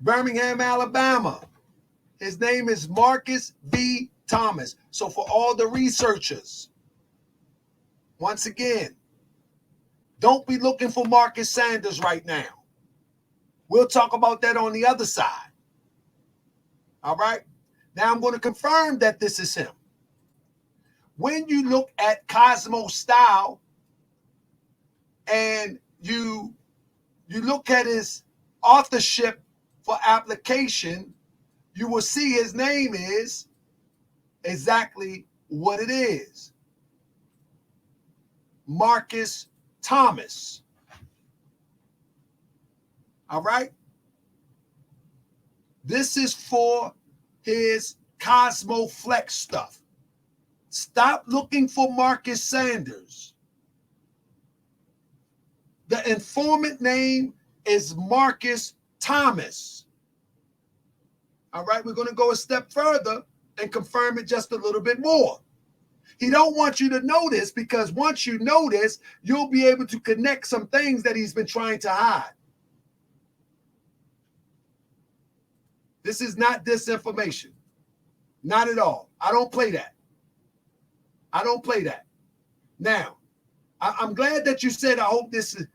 Birmingham, Alabama. His name is Marcus V. Thomas. So for all the researchers, once again, don't be looking for Marcus Sanders right now. We'll talk about that on the other side. All right? Now I'm going to confirm that this is him. When you look at Cosmo Style and you look at his authorship for application, you will see his name is exactly what it is. Marcus Thomas. All right? This is for his Cosmo Flex stuff. Stop looking for Marcus Sanders. The informant name is Marcus Thomas. All right, we're going to go a step further and confirm it just a little bit more. He don't want you to know this because once you know this, you'll be able to connect some things that he's been trying to hide. This is not disinformation. Not at all. I don't play that. I don't play that. Now, I'm glad that you said, I hope this is,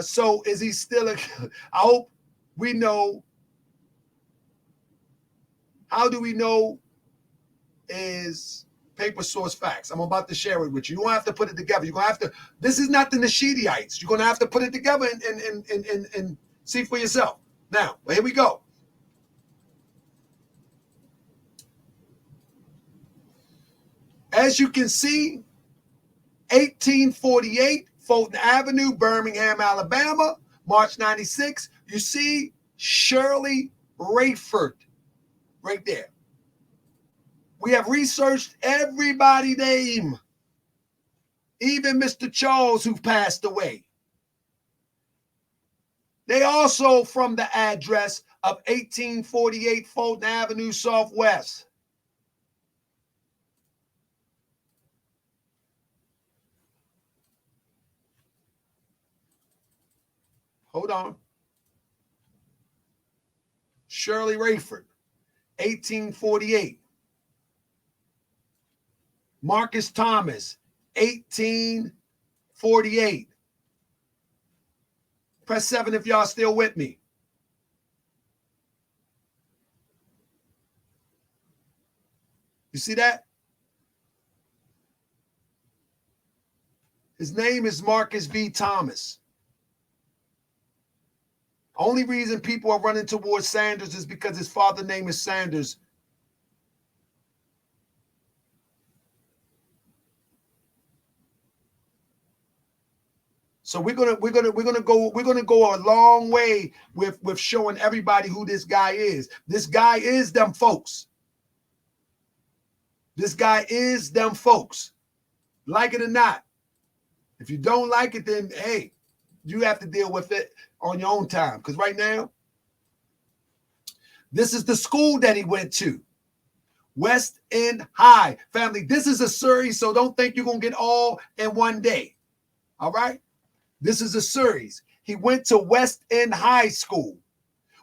so is he still, I hope we know. How do we know is paper source facts? I'm about to share it with you. You don't have to put it together. You're going to have to, this is not the Nasheedites. You're going to have to put it together and see for yourself. Now, here we go. As you can see, 1848, Fulton Avenue, Birmingham, Alabama, March 96. You see Shirley Rayford right there. We have researched everybody's name, even Mr. Charles, who passed away. They also from the address of 1848 Fulton Avenue, Southwest. Hold on. Shirley Rayford, 1848. Marcus Thomas, 1848. Press 7 if y'all still with me. You see that? His name is Marcus V. Thomas. Only reason people are running towards Sanders is because his father's name is Sanders. So we're gonna go a long way with showing everybody who this guy is. This guy is them folks. This guy is them folks. Like it or not. If you don't like it, then hey, you have to deal with it on your own time. Because right now, this is the school that he went to. West End High. Family, this is a series, so don't think you're going to get all in one day. All right? This is a series. He went to West End High School.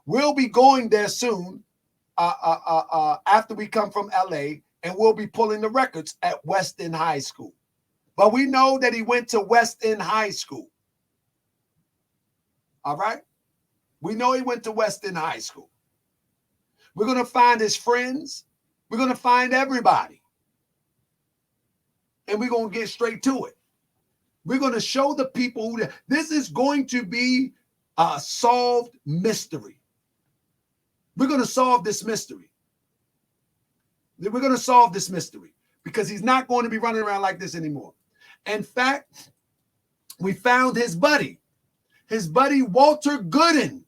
We'll be going there soon after we come from LA, and we'll be pulling the records at West End High School. But we know that he went to West End High School. All right? We know he went to West End High School. We're going to find his friends. We're going to find everybody. And we're going to get straight to it. We're going to show the people who this is going to be a solved mystery. We're going to solve this mystery. We're going to solve this mystery because he's not going to be running around like this anymore. In fact, we found his buddy. his buddy Walter Gooden.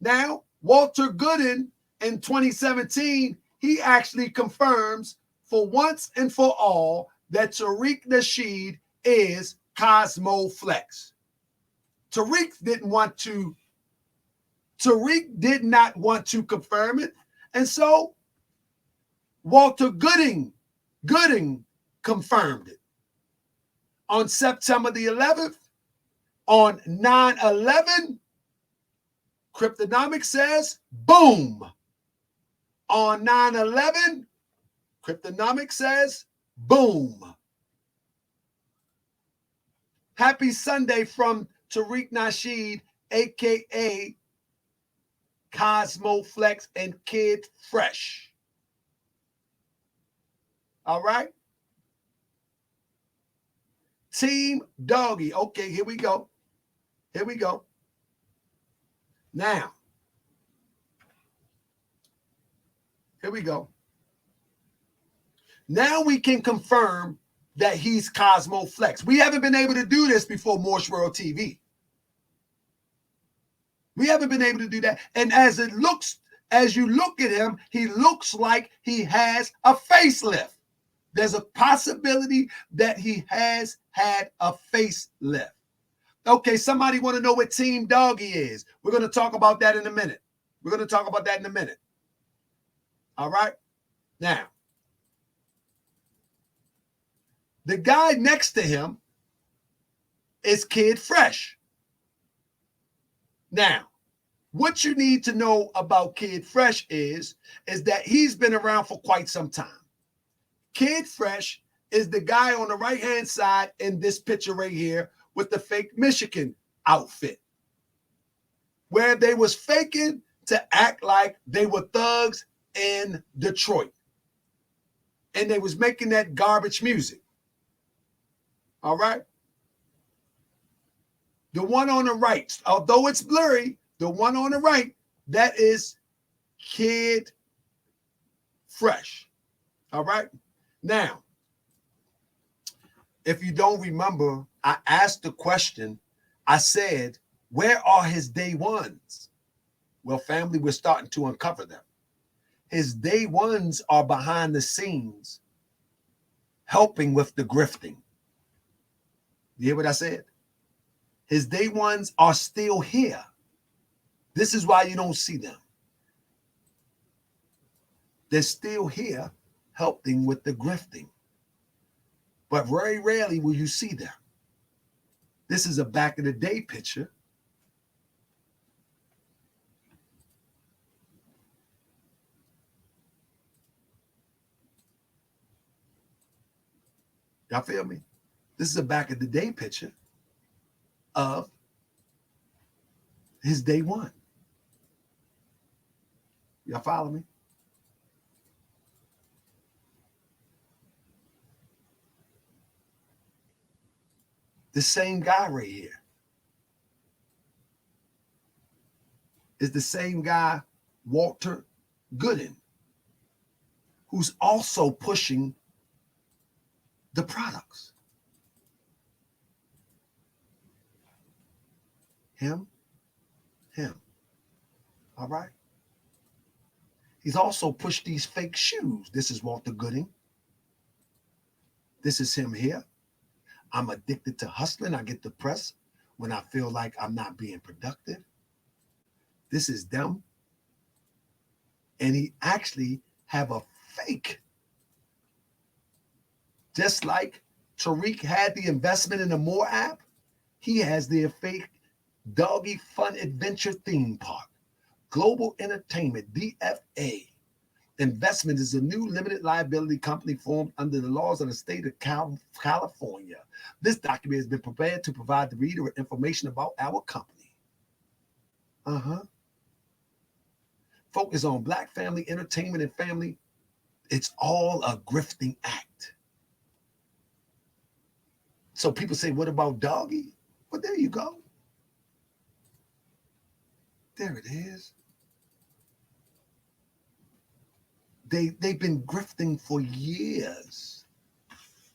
Now, Walter Gooden in 2017, he actually confirms for once and for all that Tariq Nasheed is Cosmo Flex. Tariq did not want to confirm it. And so Walter Gooding confirmed it. On September the 11th, on 9/11, Cryptonomics says, boom. On 9/11, Cryptonomics says, boom. Happy Sunday from Tariq Nasheed, a.k.a. Cosmo Flex and Kid Fresh. All right? Team Doggy. Okay, here we go. Here we go. Now, here we go. Now we can confirm that he's Cosmo Flex. We haven't been able to do this before Morse World TV. We haven't been able to do that. And as you look at him, he looks like he has a facelift. There's a possibility that he has had a facelift. Okay, somebody want to know what Team Doggy is. We're going to talk about that in a minute. All right? Now, the guy next to him is Kid Fresh. Now, what you need to know about Kid Fresh is that he's been around for quite some time. Kid Fresh is the guy on the right-hand side in this picture right here with the fake Michigan outfit, where they was faking to act like they were thugs in Detroit. And they was making that garbage music. All right? The one on the right, although it's blurry, the one on the right, that is Kid Fresh. All right? Now, if you don't remember, I asked the question. I said, where are his day ones? Well, family, we're starting to uncover them. His day ones are behind the scenes helping with the grifting. You hear what I said? His day ones are still here. This is why you don't see them. They're still here helping with the grifting. But very rarely will you see them. This is a back of the day picture. Y'all feel me? This is a back of the day picture of his day one. Y'all follow me? The same guy right here is the same guy, Walter Gooden, who's also pushing the products. Him. All right. He's also pushed these fake shoes. This is Walter Gooden. This is him here. I'm addicted to hustling. I get depressed when I feel like I'm not being productive. This is them. And he actually have a fake. Just like Tariq had the investment in the More app, he has the fake Doggy Fun Adventure Theme Park. Global Entertainment, DFA. Investment is a new limited liability company formed under the laws of the state of California. This document has been prepared to provide the reader with information about our company. Focus on Black family, entertainment, and family. It's all a grifting act. So people say, what about Doggy? Well, there you go. There it is. They've been grifting for years.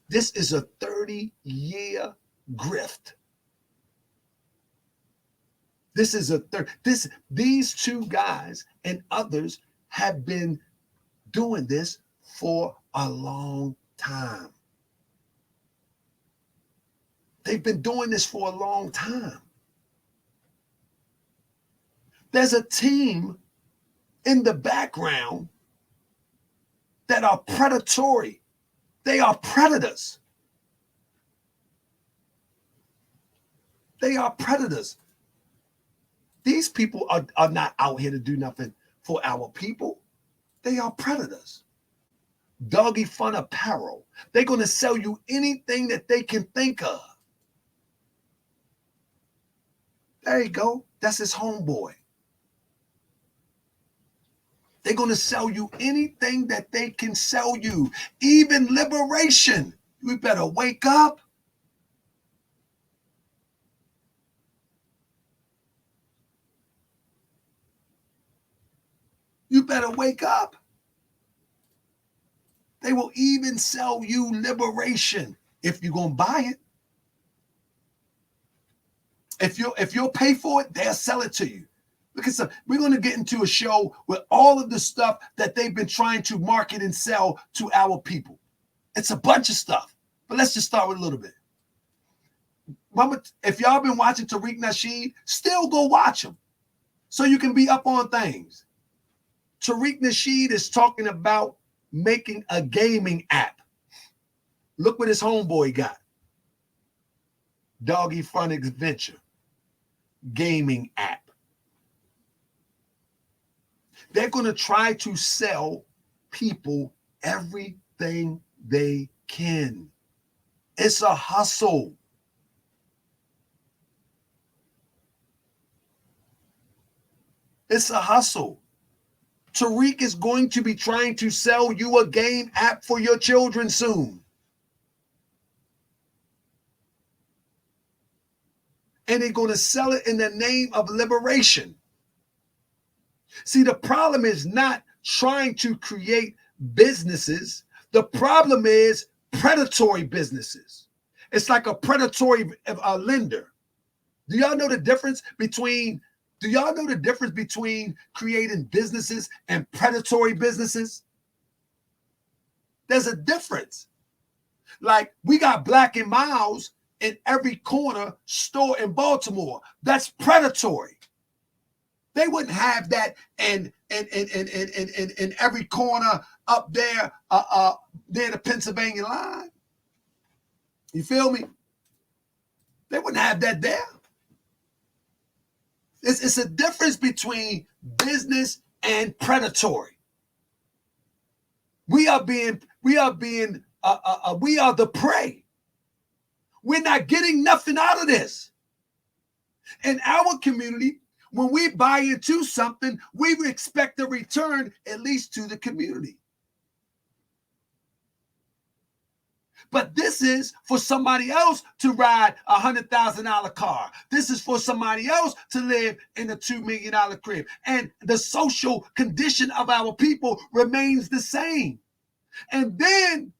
This is a 30-year grift. This is a third. These two guys and others have been doing this for a long time. They've been doing this for a long time. There's a team in the background that are predatory. They are predators. They are predators. These people are not out here to do nothing for our people. They are predators. Doggy Fun Apparel. They're going to sell you anything that they can think of. There you go. That's his homeboy. They're going to sell you anything that they can sell you, even liberation. We better wake up. You better wake up. They will even sell you liberation if you're going to buy it. If you'll pay for it, they'll sell it to you. Look at some. We're going to get into a show with all of the stuff that they've been trying to market and sell to our people. It's a bunch of stuff. But let's just start with a little bit. If y'all been watching Tariq Nasheed, still go watch him so you can be up on things. Tariq Nasheed is talking about making a gaming app. Look what his homeboy got. Doggy Fun Adventure. Gaming app. They're going to try to sell people everything they can. It's a hustle. It's a hustle. Tariq is going to be trying to sell you a game app for your children soon. And they're going to sell it in the name of liberation. See, the problem is not trying to create businesses. The problem is predatory businesses. It's like a predatory lender. Do y'all know the difference between creating businesses and predatory businesses? There's a difference. Like, we got Black and Miles in every corner store in Baltimore. That's predatory. They wouldn't have that in every corner up there near the Pennsylvania line. You feel me? They wouldn't have that there. It's a difference between business and predatory. We are the prey. We're not getting nothing out of this. In our community, when we buy into something, we expect a return, at least to the community. But this is for somebody else to ride a $100,000 car. This is for somebody else to live in a $2 million crib. And the social condition of our people remains the same. And then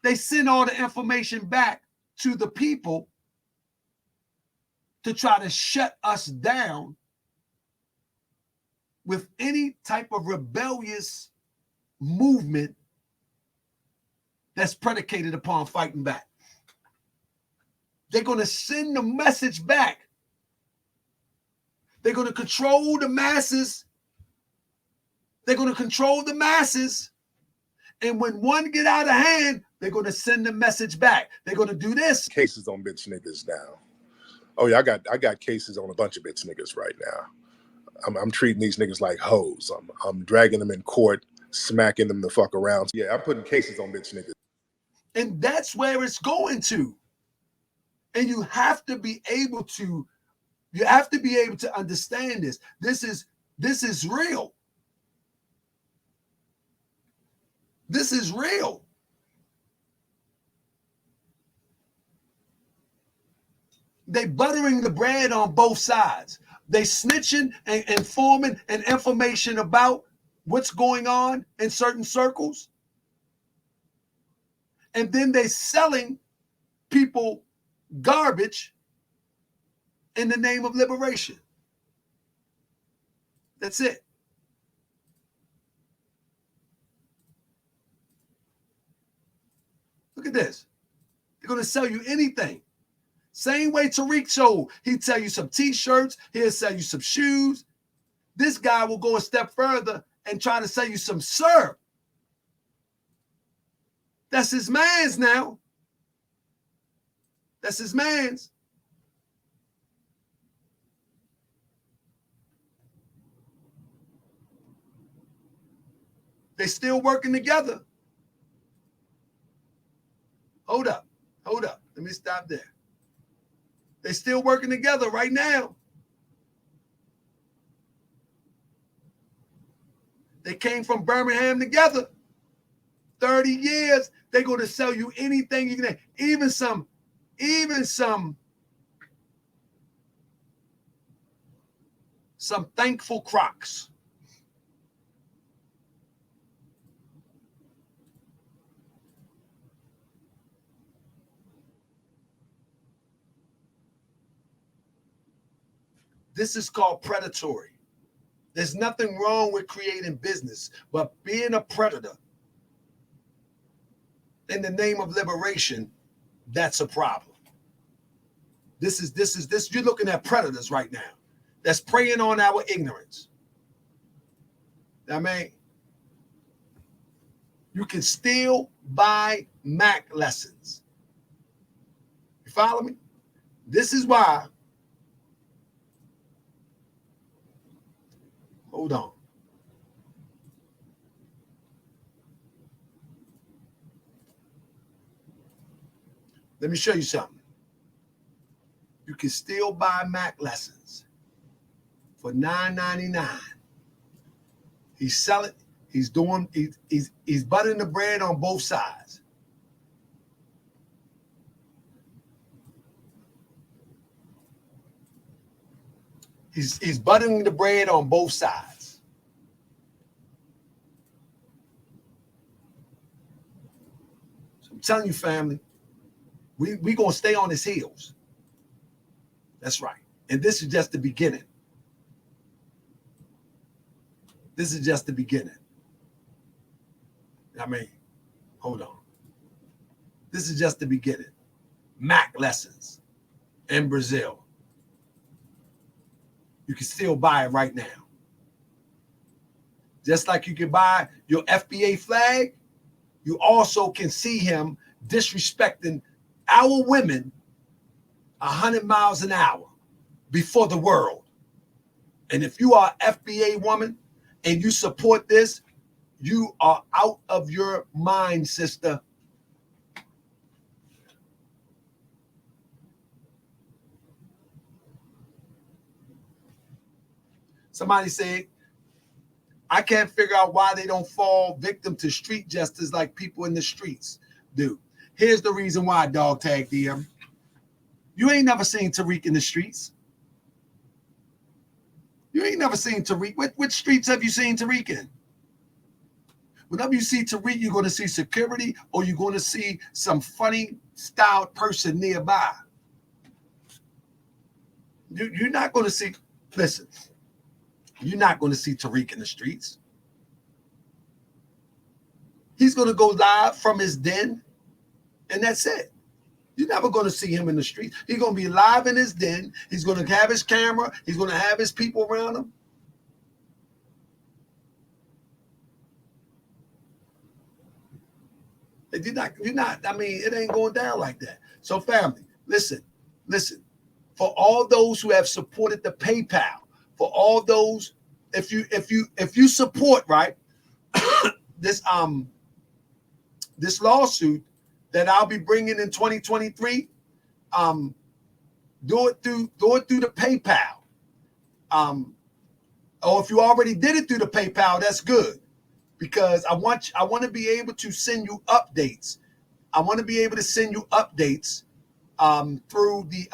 they send all the information back to the people to try to shut us down with any type of rebellious movement that's predicated upon fighting back. They're going to send the message back. They're going to control the masses. They're going to control the masses. And when one get out of hand, they're going to send the message back. They're going to do this. Cases on bitch niggas now. Oh yeah, I got cases on a bunch of bitch niggas right now. I'm treating these niggas like hoes. I'm dragging them in court, smacking them the fuck around. Yeah, I'm putting cases on bitch niggas. And that's where it's going to. And you have to be able to understand this. This is real. This is real. They buttering the bread on both sides. They snitching and informing and information about what's going on in certain circles. And then they selling people garbage in the name of liberation. That's it. Look at this. They're going to sell you anything. Same way Tariq sold. He'd sell you some t-shirts. He'll sell you some shoes. This guy will go a step further and try to sell you some syrup. That's his man's now. That's his man's. They still working together. Hold up. Let me stop there. They still working together right now. They came from Birmingham together. 30 years. They're going to sell you anything you can, even some thankful Crocs. This is called predatory. There's nothing wrong with creating business, but being a predator in the name of liberation, that's a problem. This is you're looking at predators right now that's preying on our ignorance. I mean, you can still buy Mac lessons. You follow me? This is why. Hold on. Let me show you something. You can still buy Mac lessons for $9.99. He's selling. He's buttering the bread on both sides. He's buttering the bread on both sides. So I'm telling you, family, we gonna stay on his heels. That's right. And this is just the beginning. This is just the beginning. I mean, hold on. This is just the beginning. Mac lessons in Brazil. You can still buy it right now. Just like you can buy your FBA flag, you also can see him disrespecting our women 100 miles an hour before the world. And if you are an FBA woman and you support this, you are out of your mind, sister. Somebody said, I can't figure out why they don't fall victim to street justice like people in the streets do. Here's the reason why, dog tag DM. You ain't never seen Tariq in the streets. You ain't never seen Tariq. Which streets have you seen Tariq in? Whenever you see Tariq, you're going to see security or you're going to see some funny styled person nearby. You're not going to see, listen, you're not going to see Tariq in the streets. He's going to go live from his den, and that's it. You're never going to see him in the streets. He's going to be live in his den. He's going to have his camera. He's going to have his people around him. You're not, I mean, it ain't going down like that. So family, listen, for all those who have supported the PayPal, for all those, if you support, right, this lawsuit that I'll be bringing in 2023, do it through the PayPal. Or if you already did it through the PayPal, that's good. Because I want to be able to send you updates. I want to be able to send you updates through the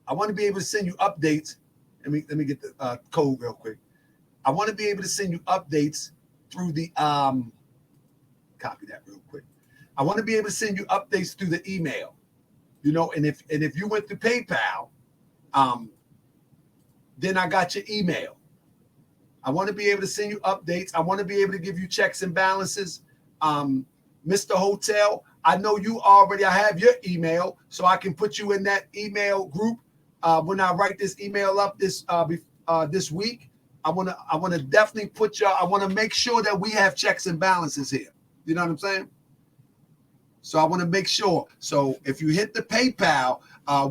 I want to be able to send you updates. Let me get the code real quick. I want to be able to send you updates through the copy that real quick. I want to be able to send you updates through the email. You know, and if you went to PayPal, then I got your email. I want to be able to send you updates. I want to be able to give you checks and balances. Mr. Hotel, I know you already, I have your email, so I can put you in that email group. When I write this email up this week, I want to definitely put y'all, I want to make sure that we have checks and balances here. You know what I'm saying? So I want to make sure. So if you hit the PayPal,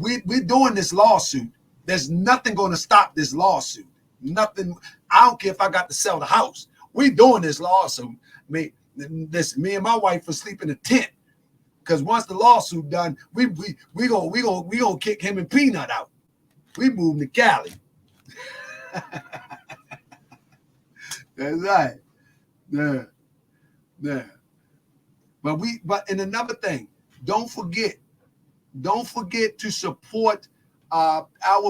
we're doing this lawsuit. There's nothing going to stop this lawsuit. Nothing. I don't care if I got to sell the house. We doing this lawsuit. Me and my wife are sleeping in a tent because once the lawsuit done, we gonna kick him and Peanut out. We moving to Cali. That's right. Yeah. But and another thing, don't forget to support our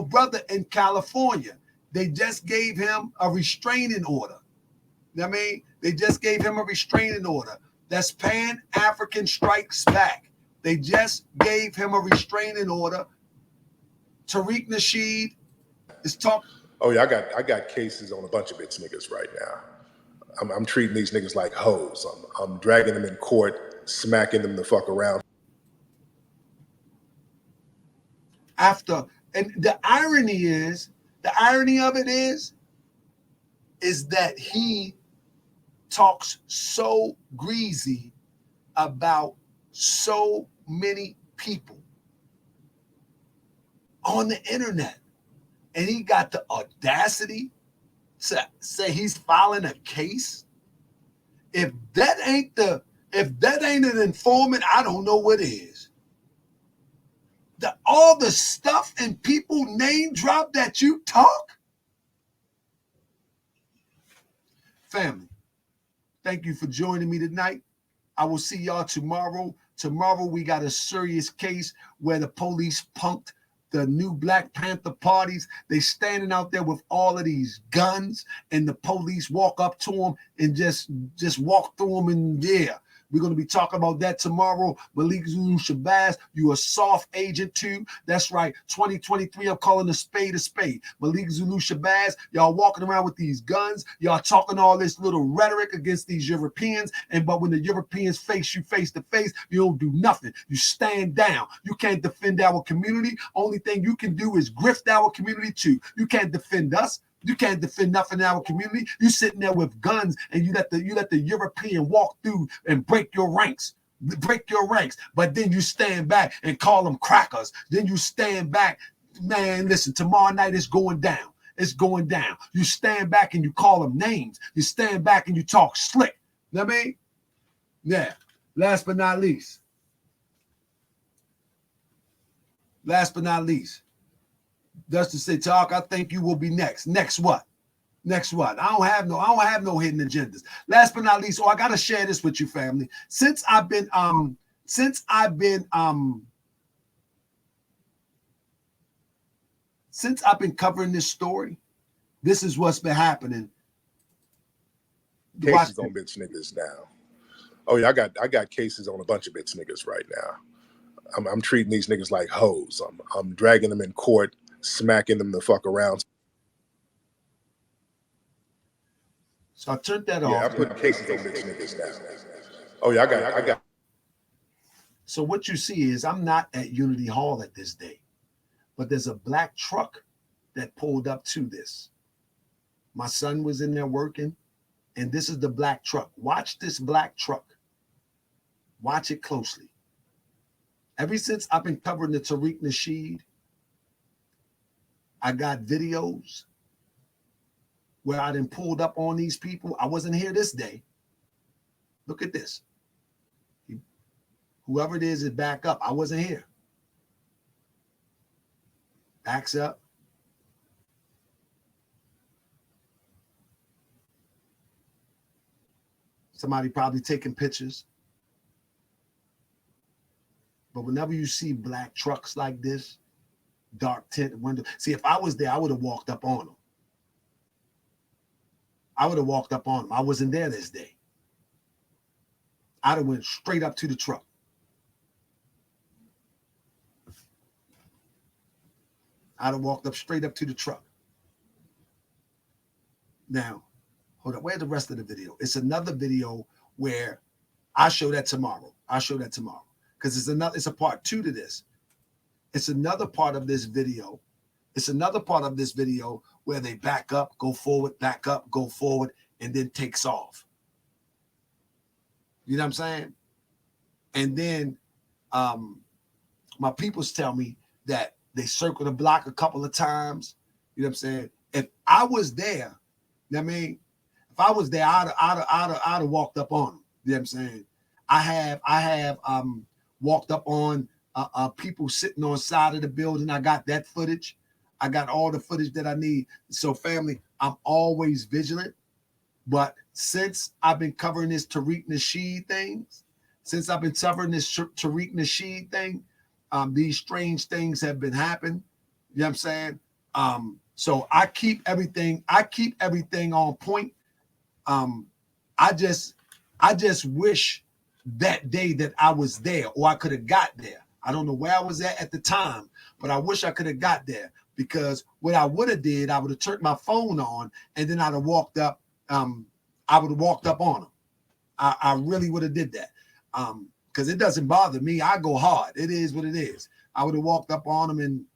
brother in California. They just gave him a restraining order. I mean, they just gave him a restraining order. That's Pan-African Strikes Back. They just gave him a restraining order. Tariq Nasheed is talking. Oh yeah, I got cases on a bunch of bitch niggas right now. I'm treating these niggas like hoes. I'm dragging them in court, smacking them the fuck around. And the irony of it is that he talks so greasy about so many people on the internet, and he got the audacity to say he's filing a case. If that ain't an informant, I don't know what is. All the stuff and people name drop that you talk. Family, thank you for joining me tonight. I will see y'all tomorrow. Tomorrow we got a serious case where the police punked the new Black Panther parties. They standing out there with all of these guns, and the police walk up to them and just walk through them, and yeah. We're going to be talking about that tomorrow. Malik Zulu Shabazz, you a soft agent too. That's right. 2023, I'm calling a spade a spade. Malik Zulu Shabazz, y'all walking around with these guns. Y'all talking all this little rhetoric against these Europeans. But when the Europeans face you face to face, you don't do nothing. You stand down. You can't defend our community. Only thing you can do is grift our community too. You can't defend us. You can't defend nothing in our community. You sitting there with guns, and you let the European walk through and break your ranks. But then you stand back and call them crackers. Then you stand back, man. Listen, tomorrow night it's going down. It's going down. You stand back and you call them names. You stand back and you talk slick. You know what I mean? Yeah. Last but not least. Dustin say, Talk, I think you will be next. Next what? I don't have no hidden agendas. Last but not least, I gotta share this with you, family. Since I've been covering this story, this is what's been happening. Cases on bitch niggas now. Oh yeah, I got cases on a bunch of bitch niggas right now. I'm treating these niggas like hoes. I'm dragging them in court, smacking them the fuck around. So I turned that off. Yeah, I put cases on bitch niggas now. Oh yeah, I got. So what you see is I'm not at Unity Hall at this day, but there's a black truck that pulled up to this. My son was in there working, and this is the black truck. Watch this black truck. Watch it closely. Ever since I've been covering the Tariq Nasheed, I got videos where I done pulled up on these people. I wasn't here this day. Look at this. Whoever it is back up. I wasn't here. Backs up. Somebody probably taking pictures. But whenever you see black trucks like this, dark tint window. See, if I was there, I would have walked up on them. I wasn't there this day. I'd have went straight up to the truck. I'd have walked up straight up to the truck. Now, hold up. Where's the rest of the video? It's another video where I show that tomorrow. I'll show that tomorrow because it's a part 2 to this. It's another part of this video. It's another part of this video where they back up, go forward, back up, go forward, and then takes off. You know what I'm saying? And then my peoples tell me that they circle the block a couple of times. You know what I'm saying? If I was there, you know what I mean? If I was there, I'd have walked up on them. You know what I'm saying? I have walked up on people sitting on side of the building. I got that footage. I got all the footage that I need. So family, I'm always vigilant. But since I've been covering this Tariq Nasheed things, these strange things have been happening. You know what I'm saying? So I keep everything on point. I just wish that day that I was there or I could have got there. I don't know where I was at the time, but I wish I could have got there because what I would have did, I would have turned my phone on and then I'd have walked up. I would have walked up on them. I really would have did that. Because it doesn't bother me. I go hard. It is what it is. I would have walked up on them and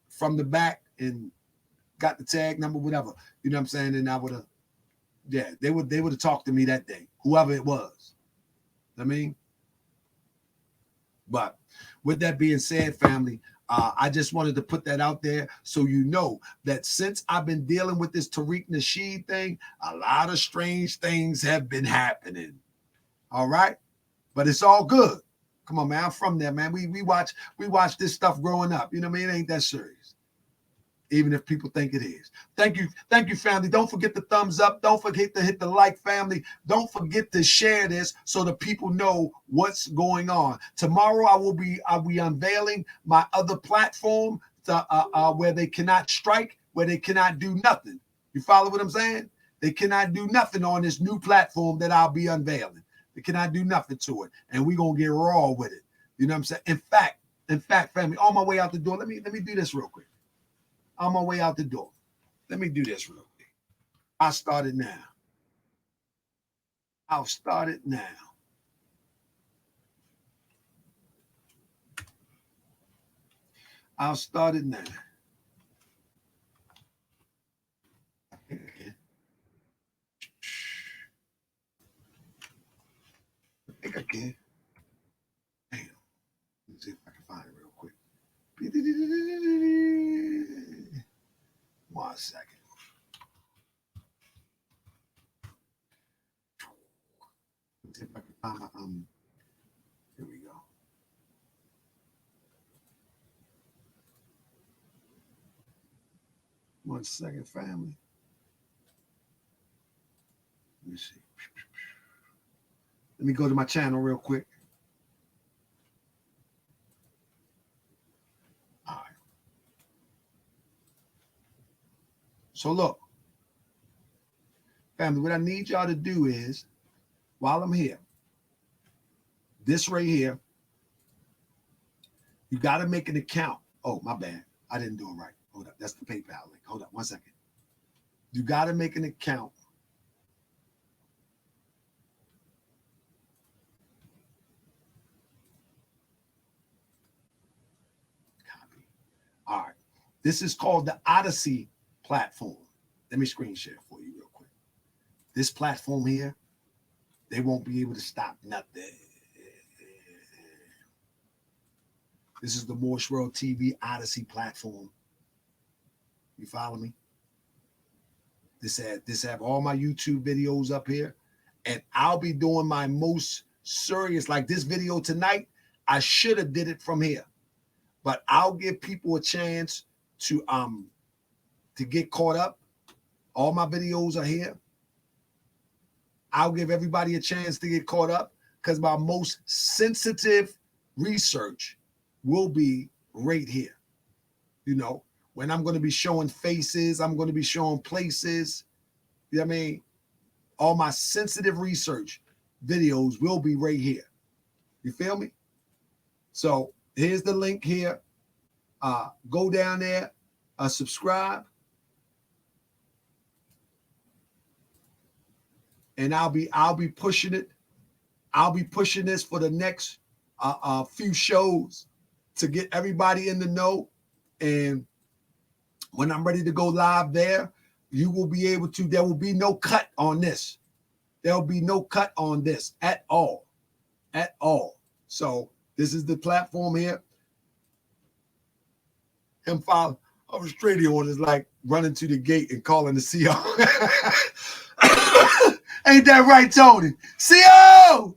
from the back and got the tag number, whatever. You know what I'm saying? And I would have, they would have talked to me that day, whoever it was. I mean, but with that being said, family, I just wanted to put that out there so you know that since I've been dealing with this Tariq Nasheed thing, a lot of strange things have been happening. All right, but it's all good. Come on, man. I'm from there, man. We watch this stuff growing up. You know what I mean? It ain't that serious, even if people think it is. Thank you, family. Don't forget the thumbs up. Don't forget to hit the like, family. Don't forget to share this so the people know what's going on. Tomorrow, I'll be unveiling my other platform where they cannot strike, where they cannot do nothing. You follow what I'm saying? They cannot do nothing on this new platform that I'll be unveiling. They cannot do nothing to it, and we're gonna get raw with it. You know what I'm saying? In fact, family, on my way out the door, let me do this real quick. On my way out the door, let me do this real quick. I'll start it now. I'll start it now. I think I can. Damn. Let me see if I can find it real quick. 1 second. Let's see if I can find my here we go. One second, family. Let me see. Let me go to my channel real quick. All right. So look, family, what I need y'all to do is, while I'm here, this right here, you got to make an account. Oh, my bad. I didn't do it right. Hold up. That's the PayPal link. Hold up 1 second. You got to make an account. Copy. All right. This is called the Odyssey platform. Let me screen share for you real quick. This platform here, they won't be able to stop nothing. This is the Morse World TV Odyssey platform. You follow me? This have all my YouTube videos up here, and I'll be doing my most serious, like this video tonight. I should have did it from here, but I'll give people a chance to get caught up. All my videos are here. I'll give everybody a chance to get caught up because my most sensitive research will be right here. You know, when I'm going to be showing faces, I'm going to be showing places. You know what I mean? All my sensitive research videos will be right here. You feel me? So here's the link here. Go down there, subscribe, and I'll be pushing it. I'll be pushing this for the next few shows to get everybody in the know. And when I'm ready to go live there, you will be able to. There will be no cut on this. There will be no cut on this at all. At all. So this is the platform here. And I was radio on is like running to the gate and calling the CO. Ain't that right, Tony? CO!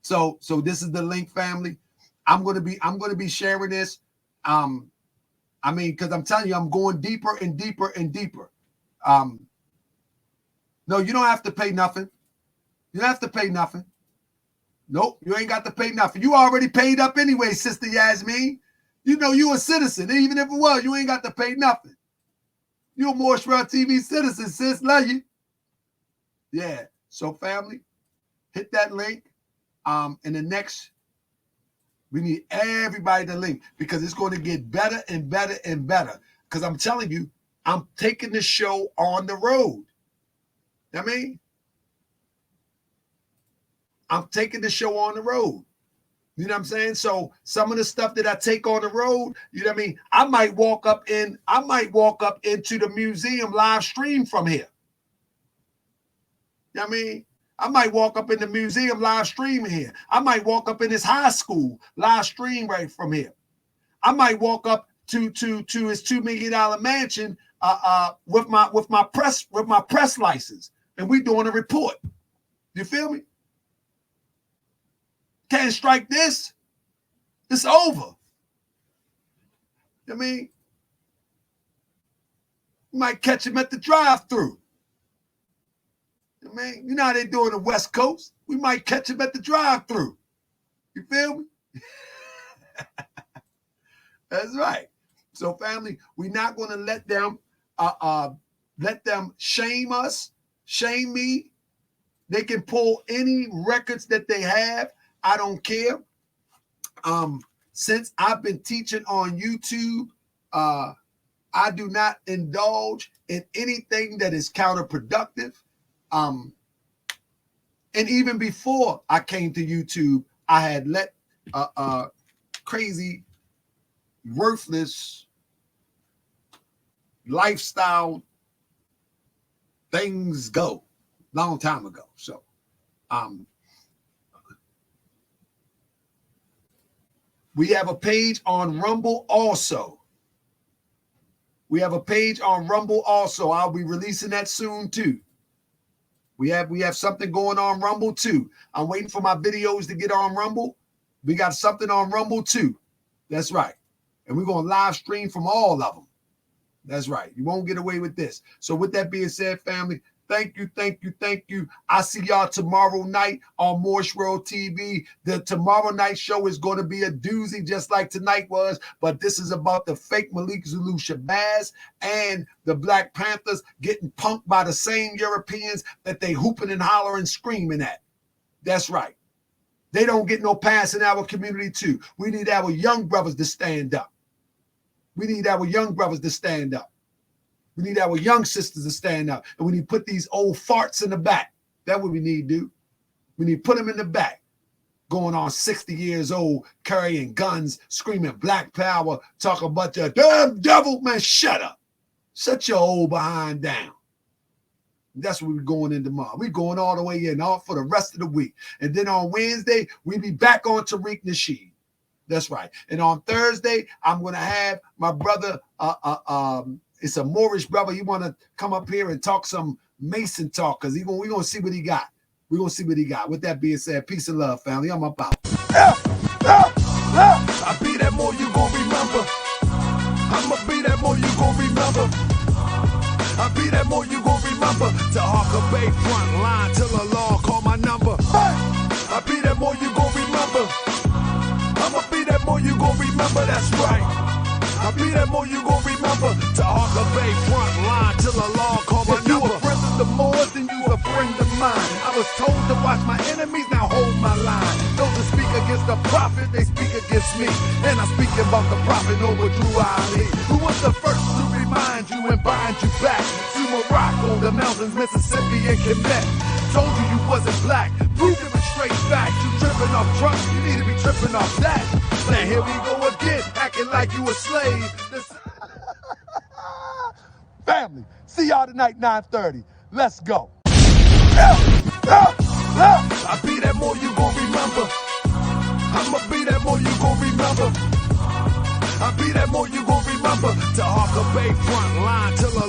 So this is the link, family. I'm gonna be sharing this. I mean, because I'm telling you, I'm going deeper and deeper and deeper. No, you don't have to pay nothing. You don't have to pay nothing. Nope, you ain't got to pay nothing. You already paid up anyway, Sister Yasmin. You know you a citizen. Even if it was, you ain't got to pay nothing. You a Morshwell TV citizen, sis. Love you. Yeah. So, family, hit that link. In the next, we need everybody to link because it's going to get better and better and better. Because I'm telling you, I'm taking the show on the road. I mean, I'm taking the show on the road. You know what I'm saying? So some of the stuff that I take on the road, you know what I mean? I might walk up into the museum live stream from here. You know what I mean? I might walk up in the museum live stream here. I might walk up in this high school live stream right from here. I might walk up to his $2 million mansion with my press license, and we doing a report. You feel me? Can't strike this. It's over. I mean, you might catch him at the drive-thru. I mean, you know how they do on the West Coast. We might catch him at the drive-thru. You feel me? That's right. So, family, we're not going to let them shame us, shame me. They can pull any records that they have. I don't care. Since I've been teaching on YouTube, I do not indulge in anything that is counterproductive. And even before I came to YouTube, I had let crazy, worthless lifestyle things go long time ago. So, we have a page on Rumble also. We have a page on Rumble also. I'll be releasing that soon too. We have something going on Rumble too. I'm waiting for my videos to get on Rumble. We got something on Rumble too. That's right. And we're going to live stream from all of them. That's right. You won't get away with this. So with that being said, family, thank you, thank you, thank you. I see y'all tomorrow night on Morshwell TV. The tomorrow night show is going to be a doozy, just like tonight was. But this is about the fake Malik Zulu Shabazz and the Black Panthers getting punked by the same Europeans that they hooping and hollering, screaming at. That's right. They don't get no pass in our community too. We need our young brothers to stand up. We need our young brothers to stand up. We need our young sisters to stand up. And we need to put these old farts in the back. That's what we need to do. We need to put them in the back. Going on 60 years old, carrying guns, screaming black power, talking about the damn devil. Man, shut up. Shut your old behind down. That's what we're going in tomorrow. We're going all the way in, all for the rest of the week. And then on Wednesday, we'll be back on Tariq Nasheed. That's right. And on Thursday, I'm going to have my brother, it's a Moorish brother. He want to come up here and talk some Mason talk because we're going to see what he got. We're going to see what he got. With that being said, peace and love, family. I'm up out. I be that more you gon' remember. I'ma be that more you gon' remember. I be that more you gon' remember. To Harker Bay front line till the law call my number. I be that more you gon' remember. I'ma be that more you gon' remember, that's right. I be that more you gon' remember. To Harker Bay front line till the law call my number. If you a friend of the Moors, then you a friend of mine. I was told to watch my enemies, now hold my line. Those that speak against the prophet, they speak against against me. And I'm speaking about the prophet over Drew Ali, who was the first to remind you and bind you back to Morocco, the mountains, Mississippi, and Quebec. Told you you wasn't black, proved it with straight facts. You tripping off trucks, you need to be tripping off that. Now here we go again, acting like you a slave. Family, see y'all tonight, 9:30. Let's go. I be that more you gon' remember. I'ma be that more you gon' remember. I be that more you gon' remember. To Hawker Bay front line till a